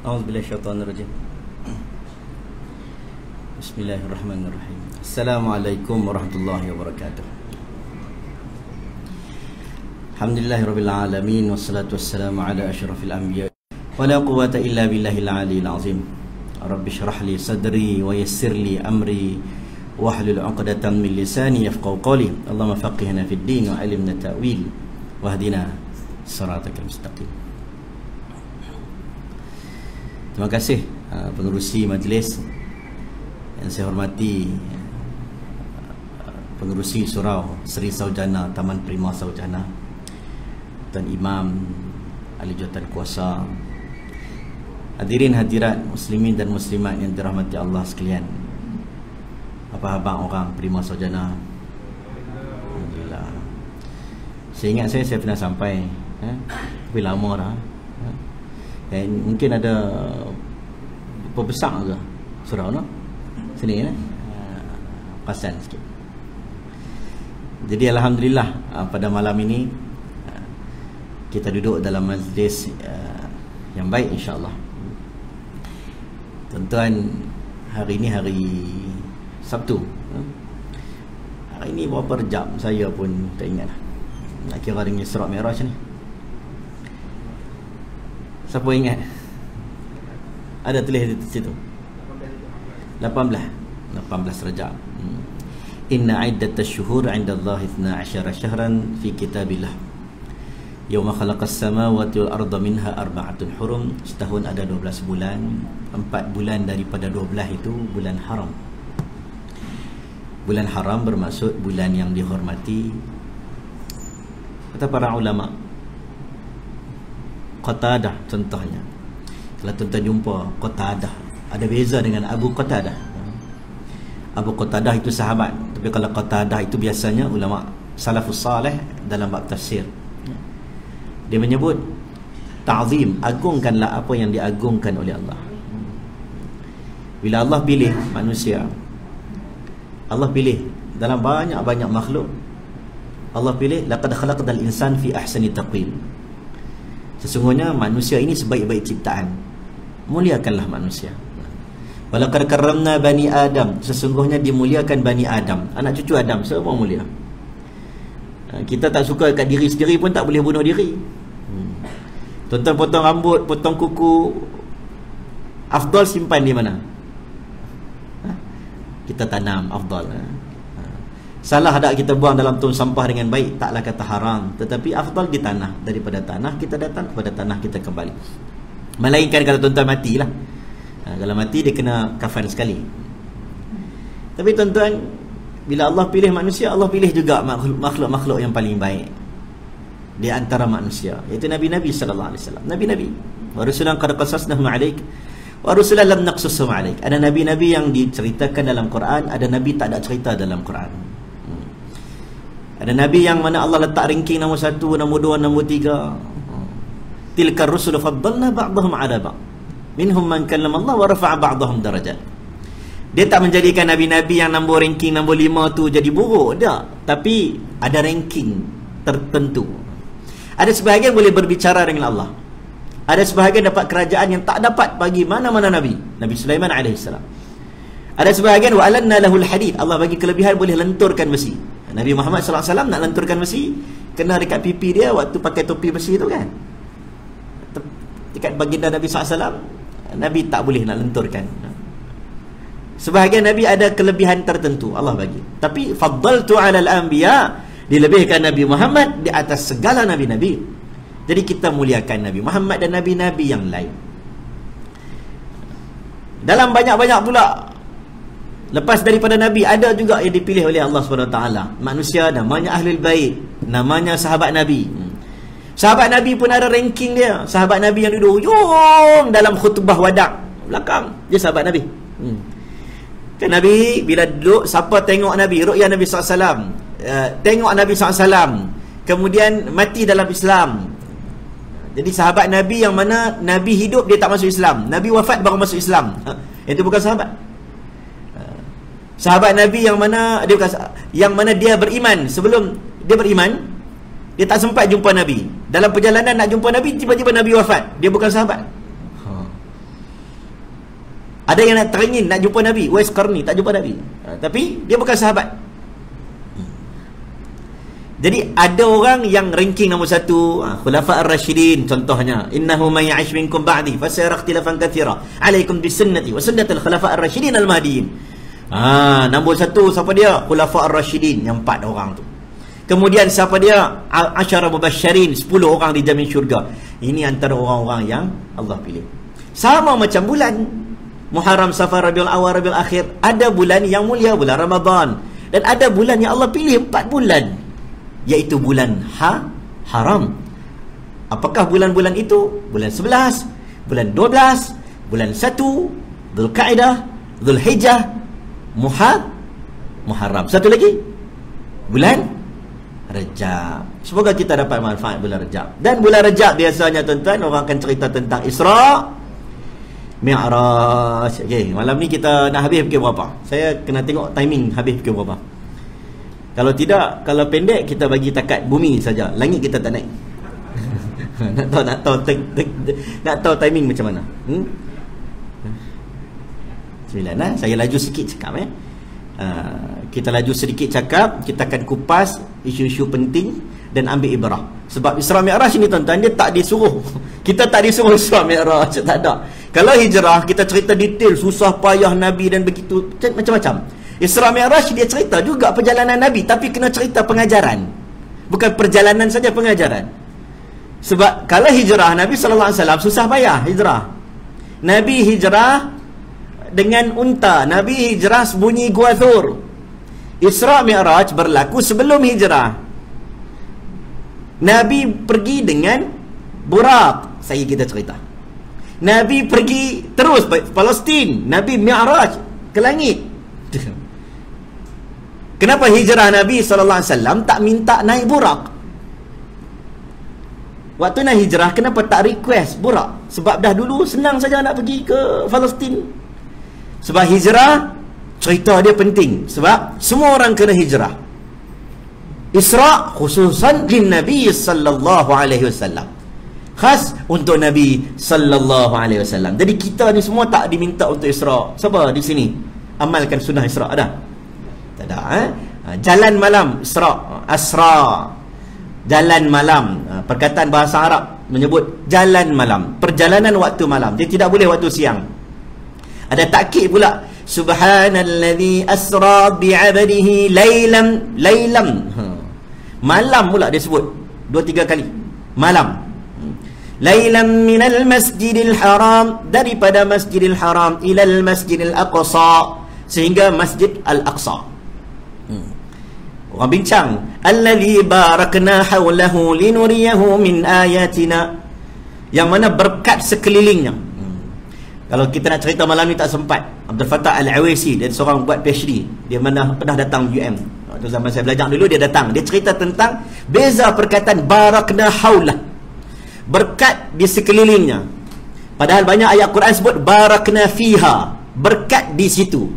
A'udzubillahi minasyaitonirrajim. Bismillahirrahmanirrahim. Assalamualaikum warahmatullahi wabarakatuh. Alhamdulillahirabbil alamin wassalatu wassalamu ala asyrafil anbiya wala quwwata illa billahil aliyil azim. Rabbi shrah li sadri wa yassir li amri wahlul 'uqdatam min lisani yafqahu qawli. Allahumma faqihna fid din wa 'allimna ta'wil wahdina siratal mustaqim. Terima kasih pengerusi majlis yang saya hormati, pengerusi surau Seri Saujana Taman Prima Saujana, Tuan Imam, ahli jawatan kuasa, hadirin hadirat muslimin dan muslimat yang dirahmati Allah sekalian. Apa khabar orang Prima Saujana? Alhamdulillah. Saya ingat saya pernah sampai, tapi lama dah. Dan mungkin ada perbesar ke surau no? Sini ya, pasan sikit. Jadi alhamdulillah pada malam ini kita duduk dalam majlis yang baik insya-Allah. Tuan-tuan, hari ini hari Sabtu. Hari ini berapa jam saya pun tak ingat lah. Nak kira dengan Isra' Mi'raj ni. Siapa ingat? Ada tulis di situ 18 Rajab. Inna iddatash syuhur 'inda Allah 12 syahran fi kitabillah yawma khalaqas samawati wal arda minha arba'atun hurum. Setahun ada 12 bulan. 4 bulan daripada 12 itu bulan haram. Bulan haram bermaksud bulan yang dihormati. Kata para ulama, Qatadah contohnya, kalau tuan-tuan jumpa Qatadah, ada beza dengan Abu Qatadah. Abu Qatadah itu sahabat, tapi kalau Qatadah itu biasanya ulama salafus salih dalam bab tafsir. Dia menyebut ta'zim, agungkanlah apa yang diagungkan oleh Allah. Bila Allah pilih manusia, Allah pilih dalam banyak-banyak makhluk, Allah pilih laqad khalaqnal insan fi ahsani taqwim. Sesungguhnya manusia ini sebaik-baik ciptaan. Muliakanlah manusia. Walaqad karramna bani Adam. Sesungguhnya dimuliakan bani Adam. Anak cucu Adam semua mulia. Kita tak suka kat diri sendiri pun tak boleh bunuh diri. Tuan-tuan potong rambut, potong kuku, afdal simpan di mana? Kita tanam, afdal. Salah tak kita buang dalam tong sampah dengan baik, taklah kata haram, tetapi afdal di tanah. Daripada tanah kita datang, kepada tanah kita kembali. Melainkan kalau tuan-tuan matilah. Kalau mati dia kena kafan sekali. Tapi tuan-tuan, bila Allah pilih manusia, Allah pilih juga makhluk-makhluk yang paling baik di antara manusia, iaitu Nabi-Nabi sallallahu alaihi wasallam. Nabi-Nabi, wa rusulan qad qasasnahum 'alaik wa rusulan lam naqsushum 'alaik. Ada nabi-nabi yang diceritakan dalam Quran, ada nabi tak ada cerita dalam Quran. Ada nabi yang mana Allah letak ranking nombor 1, nombor 2, nombor 3. Tilkar rusul faddalna ba'dahum 'ala ba'd. Minhum man kallama Allah wa rafa'a ba'dahum darajat. Dia tak menjadikan nabi-nabi yang nombor ranking nombor 5 tu jadi buruk, tak. Tapi ada ranking tertentu. Ada sebahagian boleh berbicara dengan Allah. Ada sebahagian dapat kerajaan yang tak dapat bagi mana-mana nabi. Nabi Sulaiman alaihissalam. Ada sebahagian wa alanna lahul hadid. Allah bagi kelebihan boleh lenturkan besi. Nabi Muhammad SAW nak lenturkan besi, kena dekat pipi dia waktu pakai topi besi tu kan. Dekat baginda Nabi SAW, Nabi tak boleh nak lenturkan. Sebahagian Nabi ada kelebihan tertentu Allah bagi. Tapi faddaltu 'alal anbiya, dilebihkan Nabi Muhammad di atas segala nabi-nabi. Jadi kita muliakan Nabi Muhammad dan nabi-nabi yang lain. Dalam banyak-banyak pula, lepas daripada Nabi, ada juga yang dipilih oleh Allah SWT. Manusia namanya Ahlul Bait, namanya sahabat Nabi. Sahabat Nabi pun ada ranking dia. Sahabat Nabi yang duduk ujung dalam khutbah wadah belakang, dia sahabat Nabi. Kan Nabi bila duduk, siapa tengok Nabi, ru'yah Nabi SAW, tengok Nabi SAW, kemudian mati dalam Islam. Jadi sahabat Nabi yang mana Nabi hidup dia tak masuk Islam, Nabi wafat baru masuk Islam, itu bukan sahabat. Sahabat Nabi yang mana dia beriman, sebelum dia beriman dia tak sempat jumpa Nabi. Dalam perjalanan nak jumpa Nabi, tiba-tiba Nabi wafat. Dia bukan sahabat. Ada yang nak teringin nak jumpa Nabi, Uwais Qarni tak jumpa Nabi, tapi dia bukan sahabat. Jadi ada orang yang ranking nombor 1, Khulafa ar-Rashidin contohnya, innahu may ya'ish minkum ba'di fasayara ikhtilafan katsira alaikum bisunnati wa sunnatil khulafa ar-Rashidin al-Mahdiyyin. Nombor 1 siapa dia? Khulafa ar-Rashidin, yang 4 orang tu. Kemudian siapa dia? Asyara mubasysyirin, 10 orang dijamin syurga. Ini antara orang-orang yang Allah pilih. Sama macam bulan Muharram, Safar, Rabiul Awal, Rabiul Akhir. Ada bulan yang mulia, bulan Ramadan, dan ada bulan yang Allah pilih 4 bulan, iaitu bulan haram. Apakah bulan-bulan itu? Bulan 11, bulan 12, bulan 1, Dzulqa'dah, Dzulhijjah, Muharram. Satu lagi, bulan Rajab. Semoga kita dapat manfaat bulan Rajab. Dan bulan Rajab biasanya tuan-tuan orang akan cerita tentang Isra Mi'raj. Okey, malam ni kita nak habis pukul berapa? Saya kena tengok timing habis pukul berapa. Kalau tidak, kalau pendek kita bagi takat bumi saja. Langit kita tak naik. nak tahu timing macam mana. 9 saya laju sikit cakap kita laju sedikit cakap, kita akan kupas isu-isu penting dan ambil ibrah. Sebab Isra Mi'raj ni tuan-tuan, dia tak disuruh. Kita tak disuruh Isra Mi'raj, tak ada. Kalau hijrah kita cerita detail susah payah Nabi dan begitu macam-macam. Isra Mi'raj dia cerita juga perjalanan Nabi, tapi kena cerita pengajaran, bukan perjalanan saja, pengajaran. Sebab kalau hijrah Nabi SAW susah payah hijrah. Nabi hijrah dengan unta, Nabi hijrah sembunyi Gua Thur. Isra Mi'raj berlaku sebelum hijrah. Nabi pergi dengan burak, saya kita cerita. Nabi pergi terus Palestin, Nabi Mi'raj ke langit. Kenapa hijrah Nabi SAW tak minta naik burak? Waktu nak hijrah, kenapa tak request burak? Sebab dah dulu senang saja nak pergi ke Palestin. Sebab hijrah, cerita dia penting. Sebab semua orang kena hijrah. Isra khususan lin Nabi sallallahu alaihi wasallam, khas untuk Nabi sallallahu alaihi wasallam. Jadi kita ni semua tak diminta untuk Isra. Siapa di sini amalkan sunnah Isra? Ada? Tak ada. Jalan malam, Isra, Asra, jalan malam. Perkataan bahasa Arab menyebut jalan malam, perjalanan waktu malam. Dia tidak boleh waktu siang. Ada takkid pula, subhanalladzi asra bi'abdihi laylam. Malam pula dia sebut 2-3 kali. Malam. Laylam minal masjidil haram, daripada masjidil haram ilal masjidil aqsa, sehingga masjid al-aqsa. Orang bincang, allazi barakna haulahu linuriyahu min ayatina, yang mana berkat sekelilingnya. Kalau kita nak cerita malam ni tak sempat. Abdul Fattah Al-Awaisi, dia seorang buat PhD, dia pernah datang UM. Waktu zaman saya belajar dulu dia datang. Dia cerita tentang beza perkataan barakna haulah, berkat di sekelilingnya. Padahal banyak ayat Quran sebut barakna fiha, berkat di situ.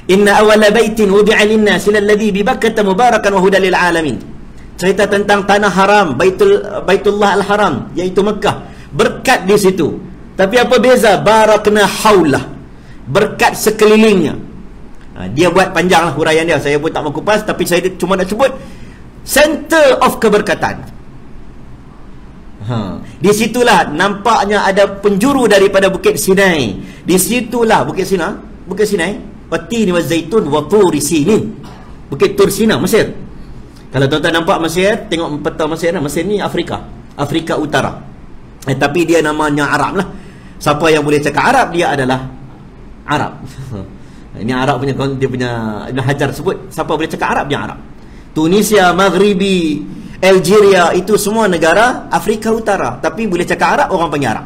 Inna awwala baitin wudi'a lin-nas alladhi bi Bakkah mubarakan wa hudan lil alamin. Cerita tentang tanah haram, Baitullah al-Haram, iaitu Mekah, berkat di situ. Tapi apa beza barakna haulah, berkat sekelilingnya. Dia buat panjang lah huraian dia, saya pun tak mau kupas, tapi saya cuma nak sebut center of keberkatan. Di situlah nampaknya ada penjuru daripada Bukit Sinai. Di situlah Bukit Sinai, Watini wa Zaitun wa Turi Sinin, Bukit Tur Sina, Mesir. Kalau tuan-tuan nampak Mesir, tengok peta Mesir. Mesir ni Afrika Utara. Tapi dia namanya Arab lah. Siapa yang boleh cakap Arab, dia adalah Arab. Ini Arab punya, dia punya Ibn Hajar sebut, siapa boleh cakap Arab, dia Arab. Tunisia, Maghribi, Algeria, itu semua negara Afrika Utara, tapi boleh cakap Arab, orang panggil Arab.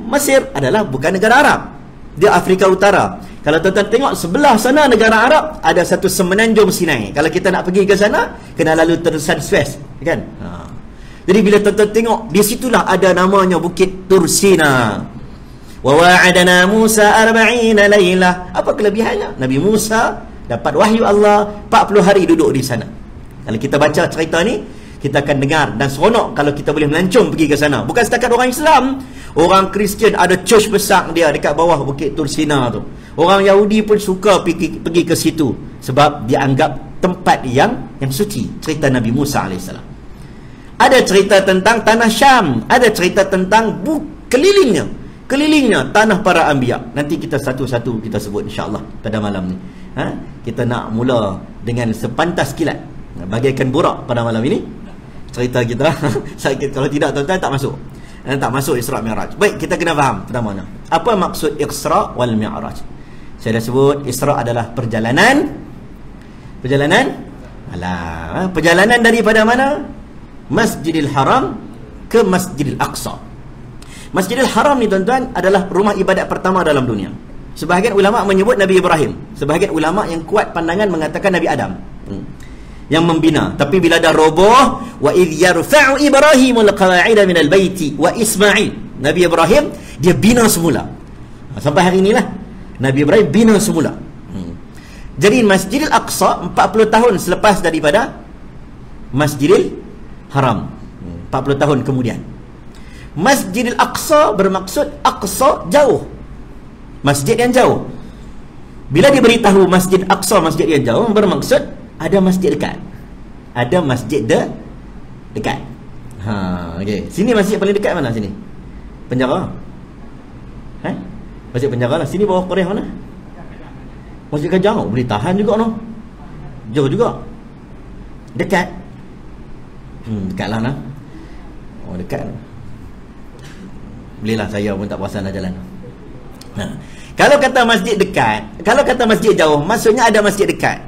Mesir adalah bukan negara Arab, dia Afrika Utara. Kalau tuan-tuan tengok sebelah sana negara Arab, ada satu semenanjung Sinai. Kalau kita nak pergi ke sana, kena lalu terusan Suez, kan? Jadi bila tuan-tuan tengok, di situlah ada namanya Bukit Tursina. Wa wa'adana Musa 40 lailah. Apa kelebihannya? Nabi Musa dapat wahyu Allah 40 hari duduk di sana. Kalau kita baca cerita ni, kita akan dengar dan seronok kalau kita boleh melancong pergi ke sana. Bukan setakat orang Islam, Orang Kristian ada church besar dia dekat bawah Bukit Tursina tu. Orang Yahudi pun suka pergi ke situ sebab dia anggap tempat yang suci. Cerita Nabi Musa AS. Ada cerita tentang tanah Syam, ada cerita tentang kelilingnya tanah para anbiya. Nanti kita satu-satu kita sebut insya-Allah pada malam ni. Kita nak mula dengan sepantas kilat, bagaikan burak pada malam ini cerita kita. Kalau tidak tuan-tuan tak masuk Isra Mi'raj. Baik, kita kena faham pertama apa maksud Isra wal Mi'raj. Saya dah sebut Isra adalah perjalanan daripada mana? Masjidil Haram ke Masjidil Aqsa. Masjidil Haram ni tuan-tuan adalah rumah ibadat pertama dalam dunia. Sebahagian ulama menyebut Nabi Ibrahim, sebahagian ulama yang kuat pandangan mengatakan Nabi Adam yang membina. Tapi bila dah roboh, wa idh yarfa'u Ibrahimul qawa'ida minal baiti wa Ismail, Nabi Ibrahim dia bina semula. Sampai hari inilah Nabi Ibrahim bina semula. Jadi Masjidil Aqsa 40 tahun selepas daripada Masjidil Haram, 40 tahun kemudian. Masjidil Aqsa bermaksud Aqsa jauh, masjid yang jauh. Bila diberitahu Masjid Aqsa masjid yang jauh, bermaksud ada masjid dekat. Ada masjid dekat. Okey. Sini masjid paling dekat mana sini? Penjara. Masjid Penjara lah. Sini bawah Korea mana? Masjid Kajang. Boleh tahan juga no. Jauh juga. Dekat. Dekat lah nah. Dekat. Bolehlah, saya pun tak perasan dah jalan. Kalau kata masjid dekat, kalau kata masjid jauh, maksudnya ada masjid dekat.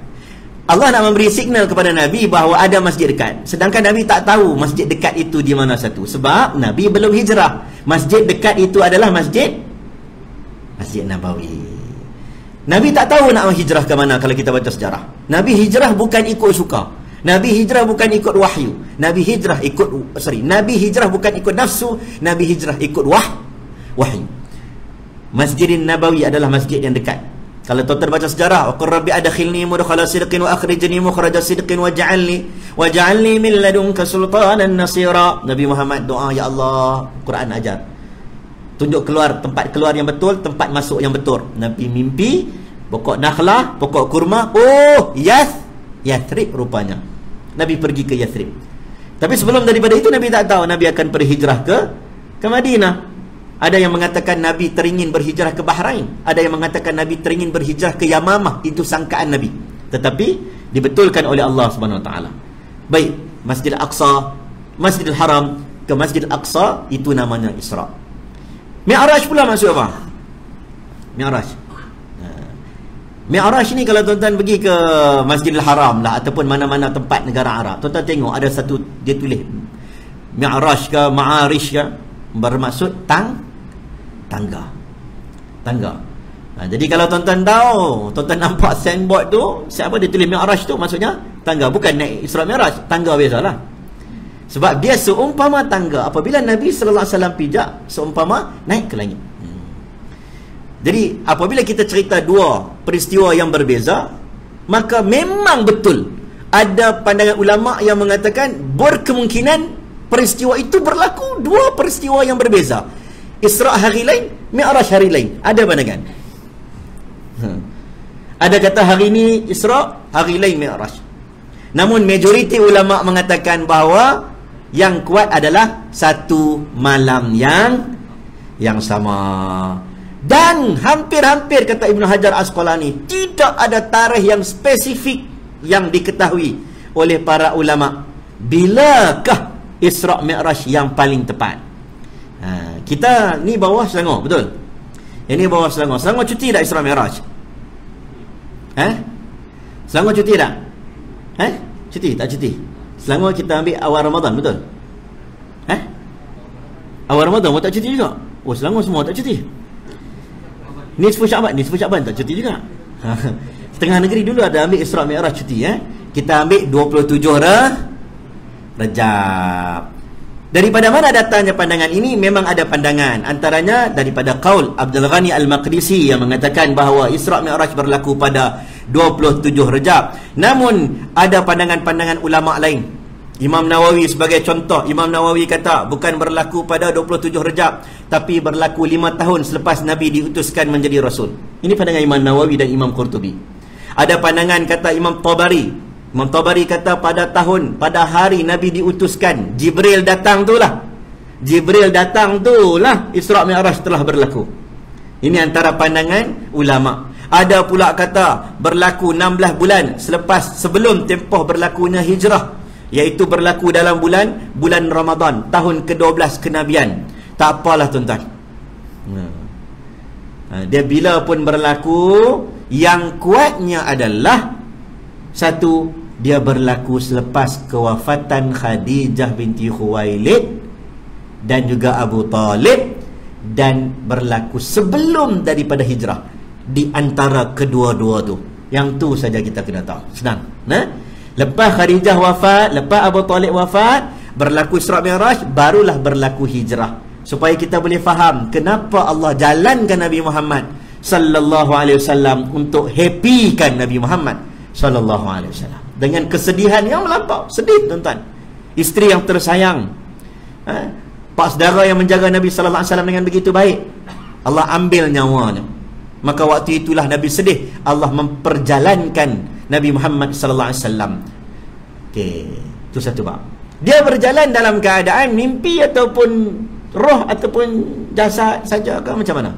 Allah nak memberi signal kepada Nabi bahawa ada masjid dekat. Sedangkan Nabi tak tahu masjid dekat itu di mana satu. Sebab Nabi belum hijrah. Masjid dekat itu adalah Masjid Nabawi. Nabi tak tahu nak hijrah ke mana kalau kita baca sejarah. Nabi hijrah bukan ikut suka. Nabi hijrah bukan ikut wahyu. Nabi hijrah bukan ikut nafsu. Nabi hijrah ikut wahyu. Masjidin Nabawi adalah masjid yang dekat. Kalau tuan baca sejarah, qur rabbi adkhilni mudkhala sidqin wa akhrijni mukhraja sidqin waj'alni min ladunka sultanan nasira. Nabi Muhammad doa, ya Allah, Quran ajar. Tunjuk tempat keluar yang betul, tempat masuk yang betul. Nabi mimpi pokok nakhlah, pokok kurma. Oh, Yathrib rupanya. Nabi pergi ke Yathrib. Tapi sebelum daripada itu Nabi tak tahu Nabi akan berhijrah ke Madinah. Ada yang mengatakan Nabi teringin berhijrah ke Bahrain. Ada yang mengatakan Nabi teringin berhijrah ke Yamamah. Itu sangkaan Nabi. Tetapi dibetulkan oleh Allah Subhanahu Wa Taala. Baik, Masjidil Aqsa, Masjidil Haram ke Masjidil Aqsa, itu namanya Isra. Mi'raj pula maksud apa? Mi'raj ni kalau tuan-tuan pergi ke Masjidil Haram lah ataupun mana-mana tempat negara Arab, tuan-tuan tengok ada satu dia tulis Mi'raj ke Ma'arish ke, bermaksud tangga. Jadi kalau tuan-tuan tahu, tuan-tuan nampak signboard tu, siapa dia tulis Mi'raj tu, maksudnya tangga, bukan naik Isra Mi'raj, tangga biasalah. Sebab dia seumpama tangga. Apabila Nabi sallallahu alaihi wasallam pijak, seumpama naik ke langit. Jadi apabila kita cerita dua peristiwa yang berbeza, maka memang betul ada pandangan ulama yang mengatakan berkemungkinan peristiwa itu berlaku dua peristiwa yang berbeza. Isra hari lain, Mi'raj hari lain. Ada pandangan. Ada kata hari ini Isra, hari lain Mi'raj. Namun majoriti ulama mengatakan bahawa yang kuat adalah satu malam yang sama. Dan hampir-hampir kata Ibn Hajar Asqalani, tidak ada tarikh yang spesifik yang diketahui oleh para ulama bilakah Isra Mi'raj yang paling tepat. Kita ni bawah Selangor, betul? Ini bawah Selangor. Selangor cuti tak Isra Mi'raj? Selangor cuti tak? Cuti tak cuti? Selangor kita ambil awal Ramadan, betul? Awal Ramadan pun tak cuti juga. Oh, Selangor semua tak cuti. Nisfu Sya'ban tak cuti juga. Setengah negeri dulu ada ambil Isra Mi'raj cuti. Kita ambil 27 Rajab. Daripada mana datangnya pandangan ini? Memang ada pandangan. Antaranya daripada qaul Abdul Ghani Al-Maqdisi yang mengatakan bahawa Isra Mi'raj berlaku pada 27 Rajab. Namun ada pandangan-pandangan ulama lain. Imam Nawawi sebagai contoh, Imam Nawawi kata bukan berlaku pada 27 Rajab, tapi berlaku 5 tahun selepas Nabi diutuskan menjadi Rasul. Ini pandangan Imam Nawawi dan Imam Qurtubi. Ada pandangan kata Imam Tabari. Imam Tabari kata pada hari Nabi diutuskan, Jibril datang itulah. Jibril datang itulah Isra' Mi'raj telah berlaku. Ini antara pandangan ulama. Ada pula kata berlaku 16 bulan sebelum tempoh berlakunya hijrah, iaitu berlaku dalam bulan Ramadan, tahun ke-12 kenabian. Tak apalah tuan-tuan. Dia bila pun berlaku, yang kuatnya adalah satu, dia berlaku selepas kewafatan Khadijah binti Khuwailid dan juga Abu Talib, dan berlaku sebelum daripada hijrah. Di antara kedua-dua tu, yang tu saja kita kena tahu. Senang. Lepas Khadijah wafat, lepas Abu Talib wafat, berlaku Isra' Mi'raj, barulah berlaku hijrah. Supaya kita boleh faham kenapa Allah jalankan Nabi Muhammad sallallahu alaihi wasallam untuk happykan Nabi Muhammad sallallahu alaihi wasallam dengan kesedihan yang melampau. Sedih tuan-tuan. Isteri yang tersayang, pak saudara yang menjaga Nabi sallallahu alaihi wasallam dengan begitu baik, Allah ambil nyawanya. Maka waktu itulah Nabi sedih. Allah memperjalankan Nabi Muhammad sallallahu alaihi wasallam. Okey, itu satu bab. Dia berjalan dalam keadaan mimpi ataupun roh ataupun jasad saja ke macam mana?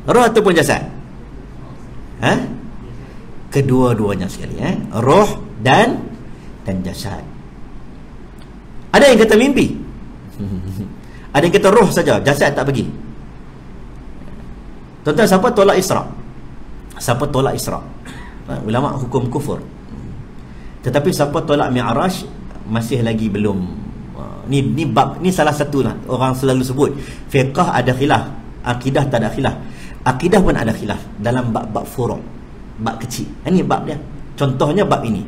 Roh ataupun jasad? Kedua-duanya sekali, roh dan jasad. Ada yang kata mimpi. Ada yang kata roh saja, jasad tak pergi. Tuan-tuan, siapa tolak Isra'? Siapa tolak Isra'? Ulama hukum kufur. Tetapi siapa tolak Mi'raj masih lagi belum. Ni bab, ni salah satu lah orang selalu sebut fiqh ada khilaf, akidah tak ada khilaf. Akidah pun ada khilaf dalam bab-bab furu', bab kecil. Ini bab dia. Contohnya bab ini,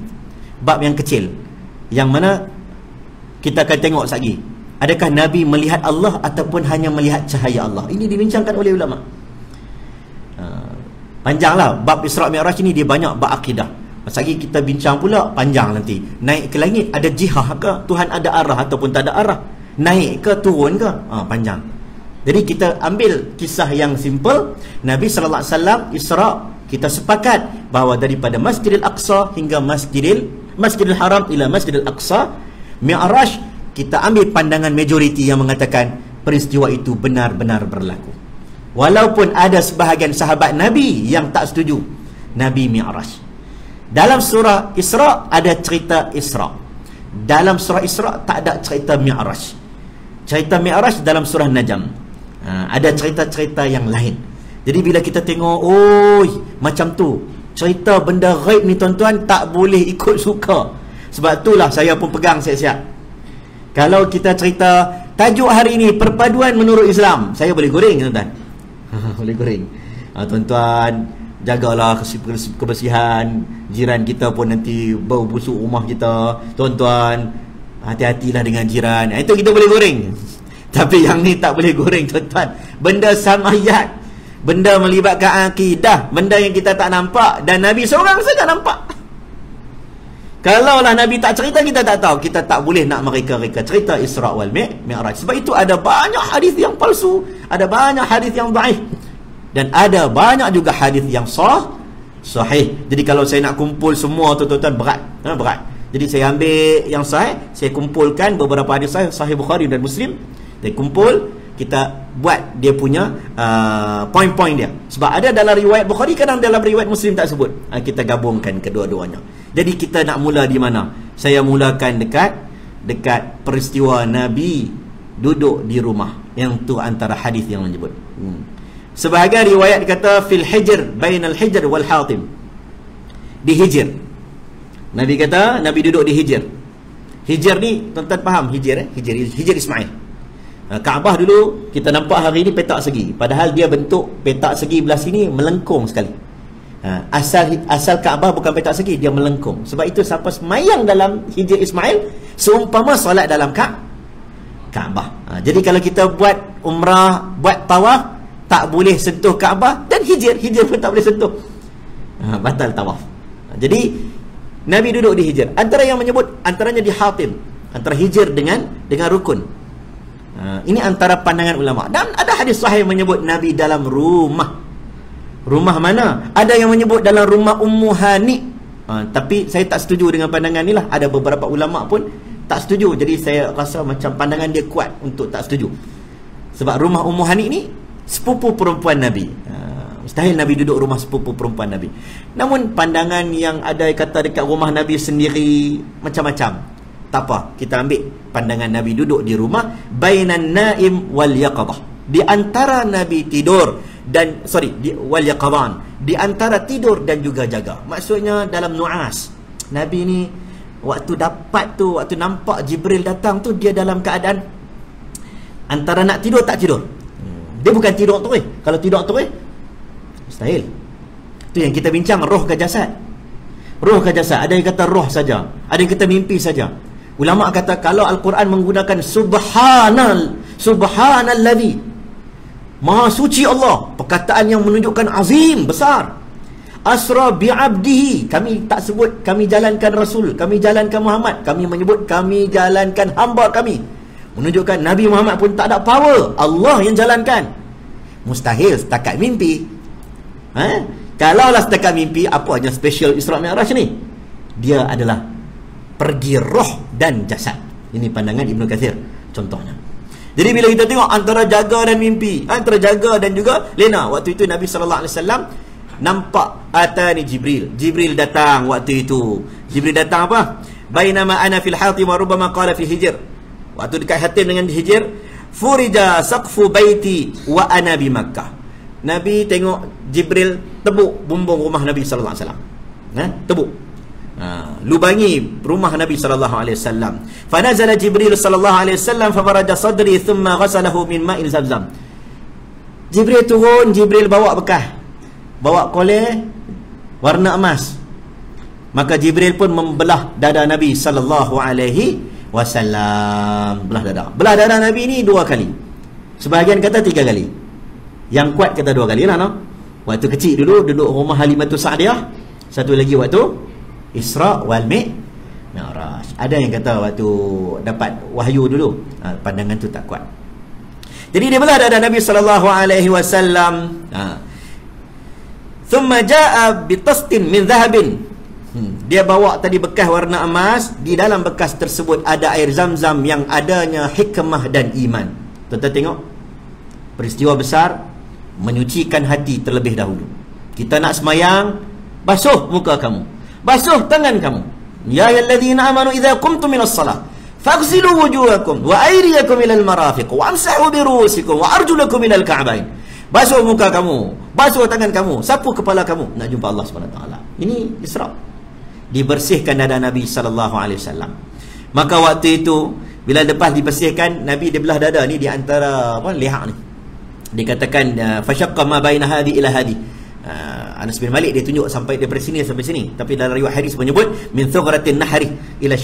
bab yang kecil, yang mana kita akan tengok lagi. Adakah Nabi melihat Allah ataupun hanya melihat cahaya Allah? Ini dibincangkan oleh ulama. Panjanglah bab Isra' Mi'raj ini, dia banyak bab akidah. Masa lagi kita bincang pula panjang nanti. Naik ke langit ada jihah ke? Tuhan ada arah ataupun tak ada arah? Naik ke turun ke? Panjang. Jadi kita ambil kisah yang simple. Nabi sallallahu alaihi wasallam Isra', kita sepakat bahawa daripada Masjidil Aqsa hingga Masjidil Haram ila Masjidil Aqsa. Mi'raj, kita ambil pandangan majoriti yang mengatakan peristiwa itu benar-benar berlaku. Walaupun ada sebahagian sahabat Nabi yang tak setuju Nabi Mi'raj. Dalam surah Isra' ada cerita Isra'. Dalam surah Isra' tak ada cerita Mi'raj. Cerita Mi'raj dalam surah Najm. Ada cerita-cerita yang lain. Jadi bila kita tengok, macam tu, cerita benda ghaib ni tuan-tuan tak boleh ikut suka. Sebab itulah saya pun pegang siap-siap. Kalau kita cerita tajuk hari ini perpaduan menurut Islam, saya boleh goreng tuan-tuan. Boleh goreng. Tuan-tuan, jagalah kebersihan. Jiran kita pun nanti bau busuk rumah kita. Tuan-tuan, hati-hatilah dengan jiran. Itu kita boleh goreng. Tapi yang ni tak boleh goreng tuan-tuan. Benda sam'iyat, benda melibatkan akidah, benda yang kita tak nampak, dan Nabi seorang saja nampak. Kalaulah Nabi tak cerita, kita tak tahu. Kita tak boleh nak mereka-reka cerita Isra' wal Mi'raj. Sebab itu ada banyak hadis yang palsu, ada banyak hadis yang dhaif, dan ada banyak juga hadis yang sahih. Jadi kalau saya nak kumpul semua tu tuan-tuan, berat. Jadi saya ambil yang sahih, saya kumpulkan beberapa hadis sahih Bukhari dan Muslim. Saya kumpul, kita buat dia punya poin-poin dia. Sebab ada dalam riwayat Bukhari, kadang dalam riwayat Muslim tak sebut. Kita gabungkan kedua-duanya. Jadi kita nak mula di mana? Saya mulakan dekat peristiwa Nabi duduk di rumah. Yang tu antara hadis yang menyebut. Sebahagian riwayat kata fil hijr, bainal hijr wal hatim. Di hijr. Nabi kata Nabi duduk di hijr. Hijr ni tuan-tuan faham hijr Hijr Ismail. Kaabah dulu kita nampak hari ini petak segi, padahal dia bentuk petak segi belah sini melengkung sekali. Asal Kaabah bukan petak segi, dia melengkung. Sebab itu siapa semayang dalam Hijr Ismail seumpama solat dalam Kaabah. Jadi kalau kita buat umrah, buat tawaf, tak boleh sentuh Kaabah, dan Hijr pun tak boleh sentuh. Batal tawaf. Jadi Nabi duduk di Hijr. Antara yang menyebut, antaranya di Hatim, antara Hijr dengan rukun. Ini antara pandangan ulama. Dan ada hadis sahih menyebut Nabi dalam rumah. Rumah mana? Ada yang menyebut dalam rumah Ummu Hani. Tapi saya tak setuju dengan pandangan ni lah. Ada beberapa ulama pun tak setuju. Jadi saya rasa macam pandangan dia kuat untuk tak setuju. Sebab rumah Ummu Hani ni sepupu perempuan Nabi. Mustahil Nabi duduk rumah sepupu perempuan Nabi. Namun pandangan yang ada kata dekat rumah Nabi sendiri macam-macam. Tak apa, kita ambil pandangan Nabi duduk di rumah bainan naim wal yaqadah. Di antara Nabi tidur dan wal yaqadan, di antara tidur dan juga jaga. Maksudnya dalam nu'as. Nabi ni waktu nampak Jibril datang tu, dia dalam keadaan antara nak tidur tak tidur. Dia bukan tidur terus. Kalau tidur terus mustahil. Itu yang kita bincang, roh ke jasad. Roh ke jasad. Ada yang kata roh saja, ada yang kata mimpi saja. Ulama kata kalau Al-Quran menggunakan subhanalladzi, maha suci Allah, perkataan yang menunjukkan azim, besar. Asra bi'abdihi, kami tak sebut kami jalankan Rasul, kami jalankan Muhammad, kami menyebut kami jalankan hamba kami, menunjukkan Nabi Muhammad pun tak ada power, Allah yang jalankan. Mustahil setakat mimpi. Kalaulah setakat mimpi, apa aja special Isra Mi'raj ni? Dia adalah pergi roh dan jasad. Ini pandangan Ibnu Katsir contohnya. Jadi bila kita tengok antara jaga dan mimpi, antara jaga dan juga lena, waktu itu Nabi SAW nampak atani Jibril. Jibril datang waktu itu. Jibril datang apa? Bainama ana fil hatim wa rubbama qala fi hijr. Waktu dekat Hatim dengan Hijr, furija saqfu baiti wa ana bi Makkah. Nabi tengok Jibril tebuk bumbung rumah Nabi sallallahu alaihi wasallam. Tebuk. Lubangi rumah Nabi sallallahu alaihi wasallam. Fa nazala Jibril sallallahu alaihi wasallam fa faraja sadri thumma ghasalahu min ma'in Zamzam. Jibril turun, Jibril bawa bekah, bawa koleh warna emas. Maka Jibril pun membelah dada Nabi sallallahu alaihi wasallam. Belah dada Nabi ni 2 kali. Sebahagian kata 3 kali. Yang kuat kata 2 kali lah, no? Waktu kecil dulu duduk rumah Halimatus Sa'diyah. Satu lagi waktu Isra wal Mi'raj. Ada yang kata waktu dapat wahyu dulu. Pandangan tu tak kuat. Jadi dia belah dada Nabi sallallahu alaihi wasallam. Thumma jaa bi tastin min dhahabin. Dia bawa tadi bekas warna emas. Di dalam bekas tersebut ada air Zamzam yang adanya hikmah dan iman. Tuan-tuan tengok, peristiwa besar menyucikan hati terlebih dahulu. Kita nak semayang, basuh muka kamu, basuh tangan kamu. Ya ayyuhalladzina amanu idza qumtum minas salah faghsilu wujuhakum wa aydiyakum ilal marafiq wamsahu bi ru'usikum wa arjulakum ilal ka'bain. Basuh muka kamu, basuh tangan kamu, sapu kepala kamu, nak jumpa Allah Subhanahu wa taala. Ini Isra. Dibersihkan dada Nabi sallallahu alaihi wasallam. Maka waktu itu bila lepas dibersihkan, Nabi dia belah dada ni di antara leher ni. Dikatakan fashaqqa ma baina hadi ila hadi. Anas bin Malik dia tunjuk sampai daripada sini sampai sini, tapi dalam riwayat hadis menyebut min thughratin nahri ila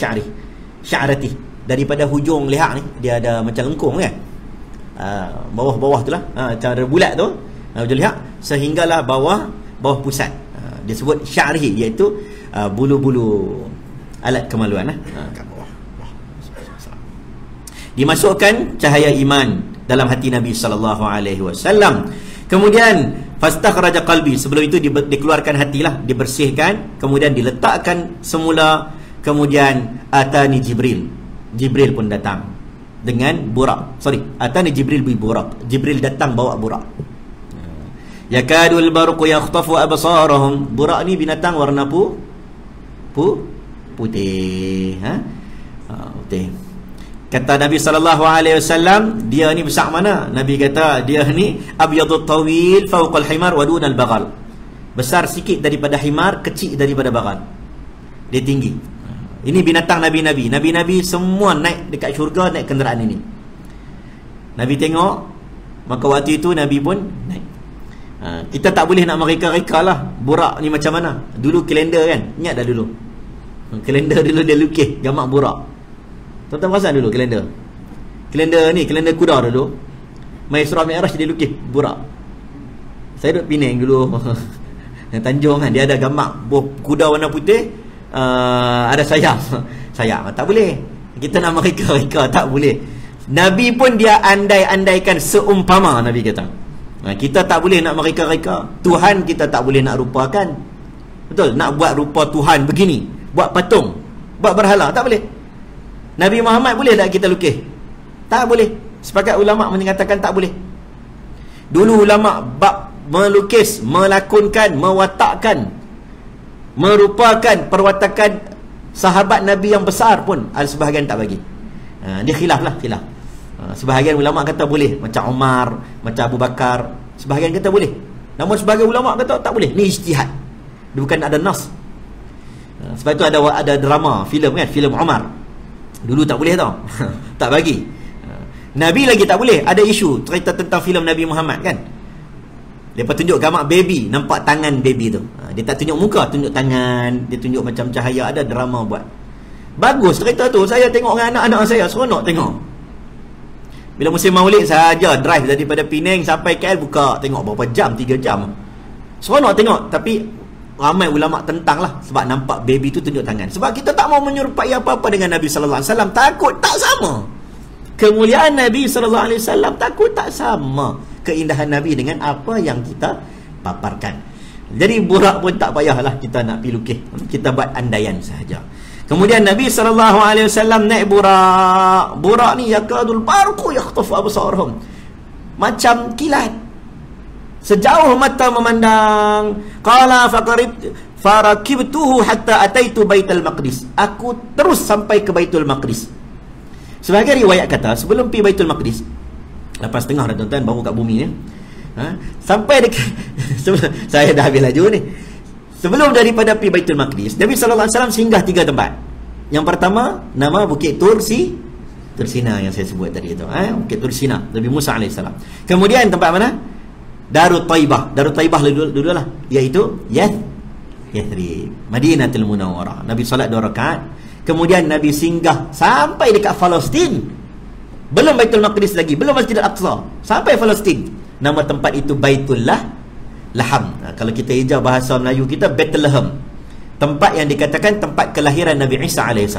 sya'rati, daripada hujung leher ni dia ada macam lengkung kan, bawah-bawah tu lah, cara bulat tu hujung leher sehinggalah bawah pusat, dia sebut sya'rihi, iaitu bulu-bulu alat kemaluan kat bawah. Dimasukkan cahaya iman dalam hati Nabi sallallahu alaihi wasallam. Kemudian fastakhraja qalbi, sebelum itu dikeluarkan hatilah, dibersihkan, kemudian diletakkan semula. Kemudian atani Jibril, Jibril pun datang dengan burak. Atani Jibril bi burak, Jibril datang bawa burak. Yakadul barqu yakhtafu absarahum. Burak ni binatang warna putih. Putih. Kata Nabi sallallahu alaihi wasallam, dia ni besar mana? Nabi kata dia ni abyadut tawil fawqal himar wa dunal baghal. Besar sikit daripada himar, kecil daripada baghal. Dia tinggi. Ini binatang Nabi-Nabi. Nabi-Nabi semua naik dekat syurga, naik kenderaan ini. Nabi tengok, maka waktu itu Nabi pun naik. Kita tak boleh nak mereka-reka lah burak ni macam mana. Dulu kalender kan, ingat dah dulu kalender dulu dia lukis gambar burak. Tuan-tuan perasan dulu kalender ni, kalender kuda dulu Mai Isra Mi'raj dia lukis burak. Saya duduk Penang dulu Tanjung kan, dia ada gambar kuda warna putih, ada sayap. Tak boleh kita nak mereka tak boleh. Nabi pun dia andai-andaikan seumpama, Nabi kata. Kita tak boleh nak mereka-reka. Tuhan kita tak boleh nak rupakan. Betul? Nak buat rupa Tuhan begini, buat patung, buat berhala, tak boleh. Nabi Muhammad boleh tak kita lukis? Tak boleh. Sepakat ulama' menyatakan tak boleh. Dulu ulama' bab melukis, melakonkan, mewatakkan, merupakan perwatakan sahabat Nabi yang besar pun ada sebahagian tak bagi. Dia khilaf lah, khilaf. Sebahagian ulama' kata boleh, macam Umar, macam Abu Bakar. Sebahagian kata boleh, namun sebahagian ulama' kata tak boleh. Ni ijtihad, dia bukan ada nas. Sebab itu ada drama, filem kan, filem Umar. Dulu tak boleh tau. Tak bagi. Nabi lagi tak boleh. Ada isu cerita tentang filem Nabi Muhammad kan. Dia tunjuk gambar baby, nampak tangan baby tu. Dia tak tunjuk muka, tunjuk tangan, dia tunjuk macam cahaya. Ada drama buat. Bagus cerita tu. Saya tengok dengan anak-anak saya, seronok tengok. Bila musim Maulid saja drive daripada Penang sampai KL, buka tengok berapa jam, 3 jam. Seronok tengok. Tapi ramai ulama' tentang lah, sebab nampak baby tu tunjuk tangan. Sebab kita tak mau menyerupai apa-apa dengan Nabi sallallahu alaihi wasallam. Takut tak sama. Kemuliaan Nabi sallallahu alaihi wasallam takut tak sama keindahan Nabi dengan apa yang kita paparkan. Jadi burak pun tak payahlah kita nak pergi lukis. Kita buat andaian sahaja. Kemudian Nabi sallallahu alaihi wasallam naik burak. Burak ni yakadul barqu yakhtafu absarhum. Macam kilat. Sejauh mata memandang. Qala farakibtuhu hatta ataitu Baitul Maqdis. Aku terus sampai ke Baitul Maqdis. Sebagai riwayat kata, sebelum pergi Baitul Maqdis, 8.30 dah tuan-tuan, baru kat bumi ni. Sampai dekat saya dah habis laju ni. Sebelum daripada pergi Baitul Maqdis, Nabi sallallahu alaihi wasallam singgah 3 tempat. Yang pertama, nama Bukit Tursina yang saya sebut tadi tu, Bukit Tursina, Nabi Musa alaihissalam. Kemudian tempat mana? Darut Taibah. Darut Taibah dulu lah, iaitu Yathrib, Madinatul Munawwarah. Nabi solat 2 rakaat. Kemudian Nabi singgah sampai dekat Palestin. Belum Baitul Maqdis lagi, belum Masjid Al-Aqsa, sampai Palestin. Nama tempat itu Baitullah Laham. Kalau kita hijau bahasa Melayu kita, Bethlehem. Tempat yang dikatakan tempat kelahiran Nabi Isa AS.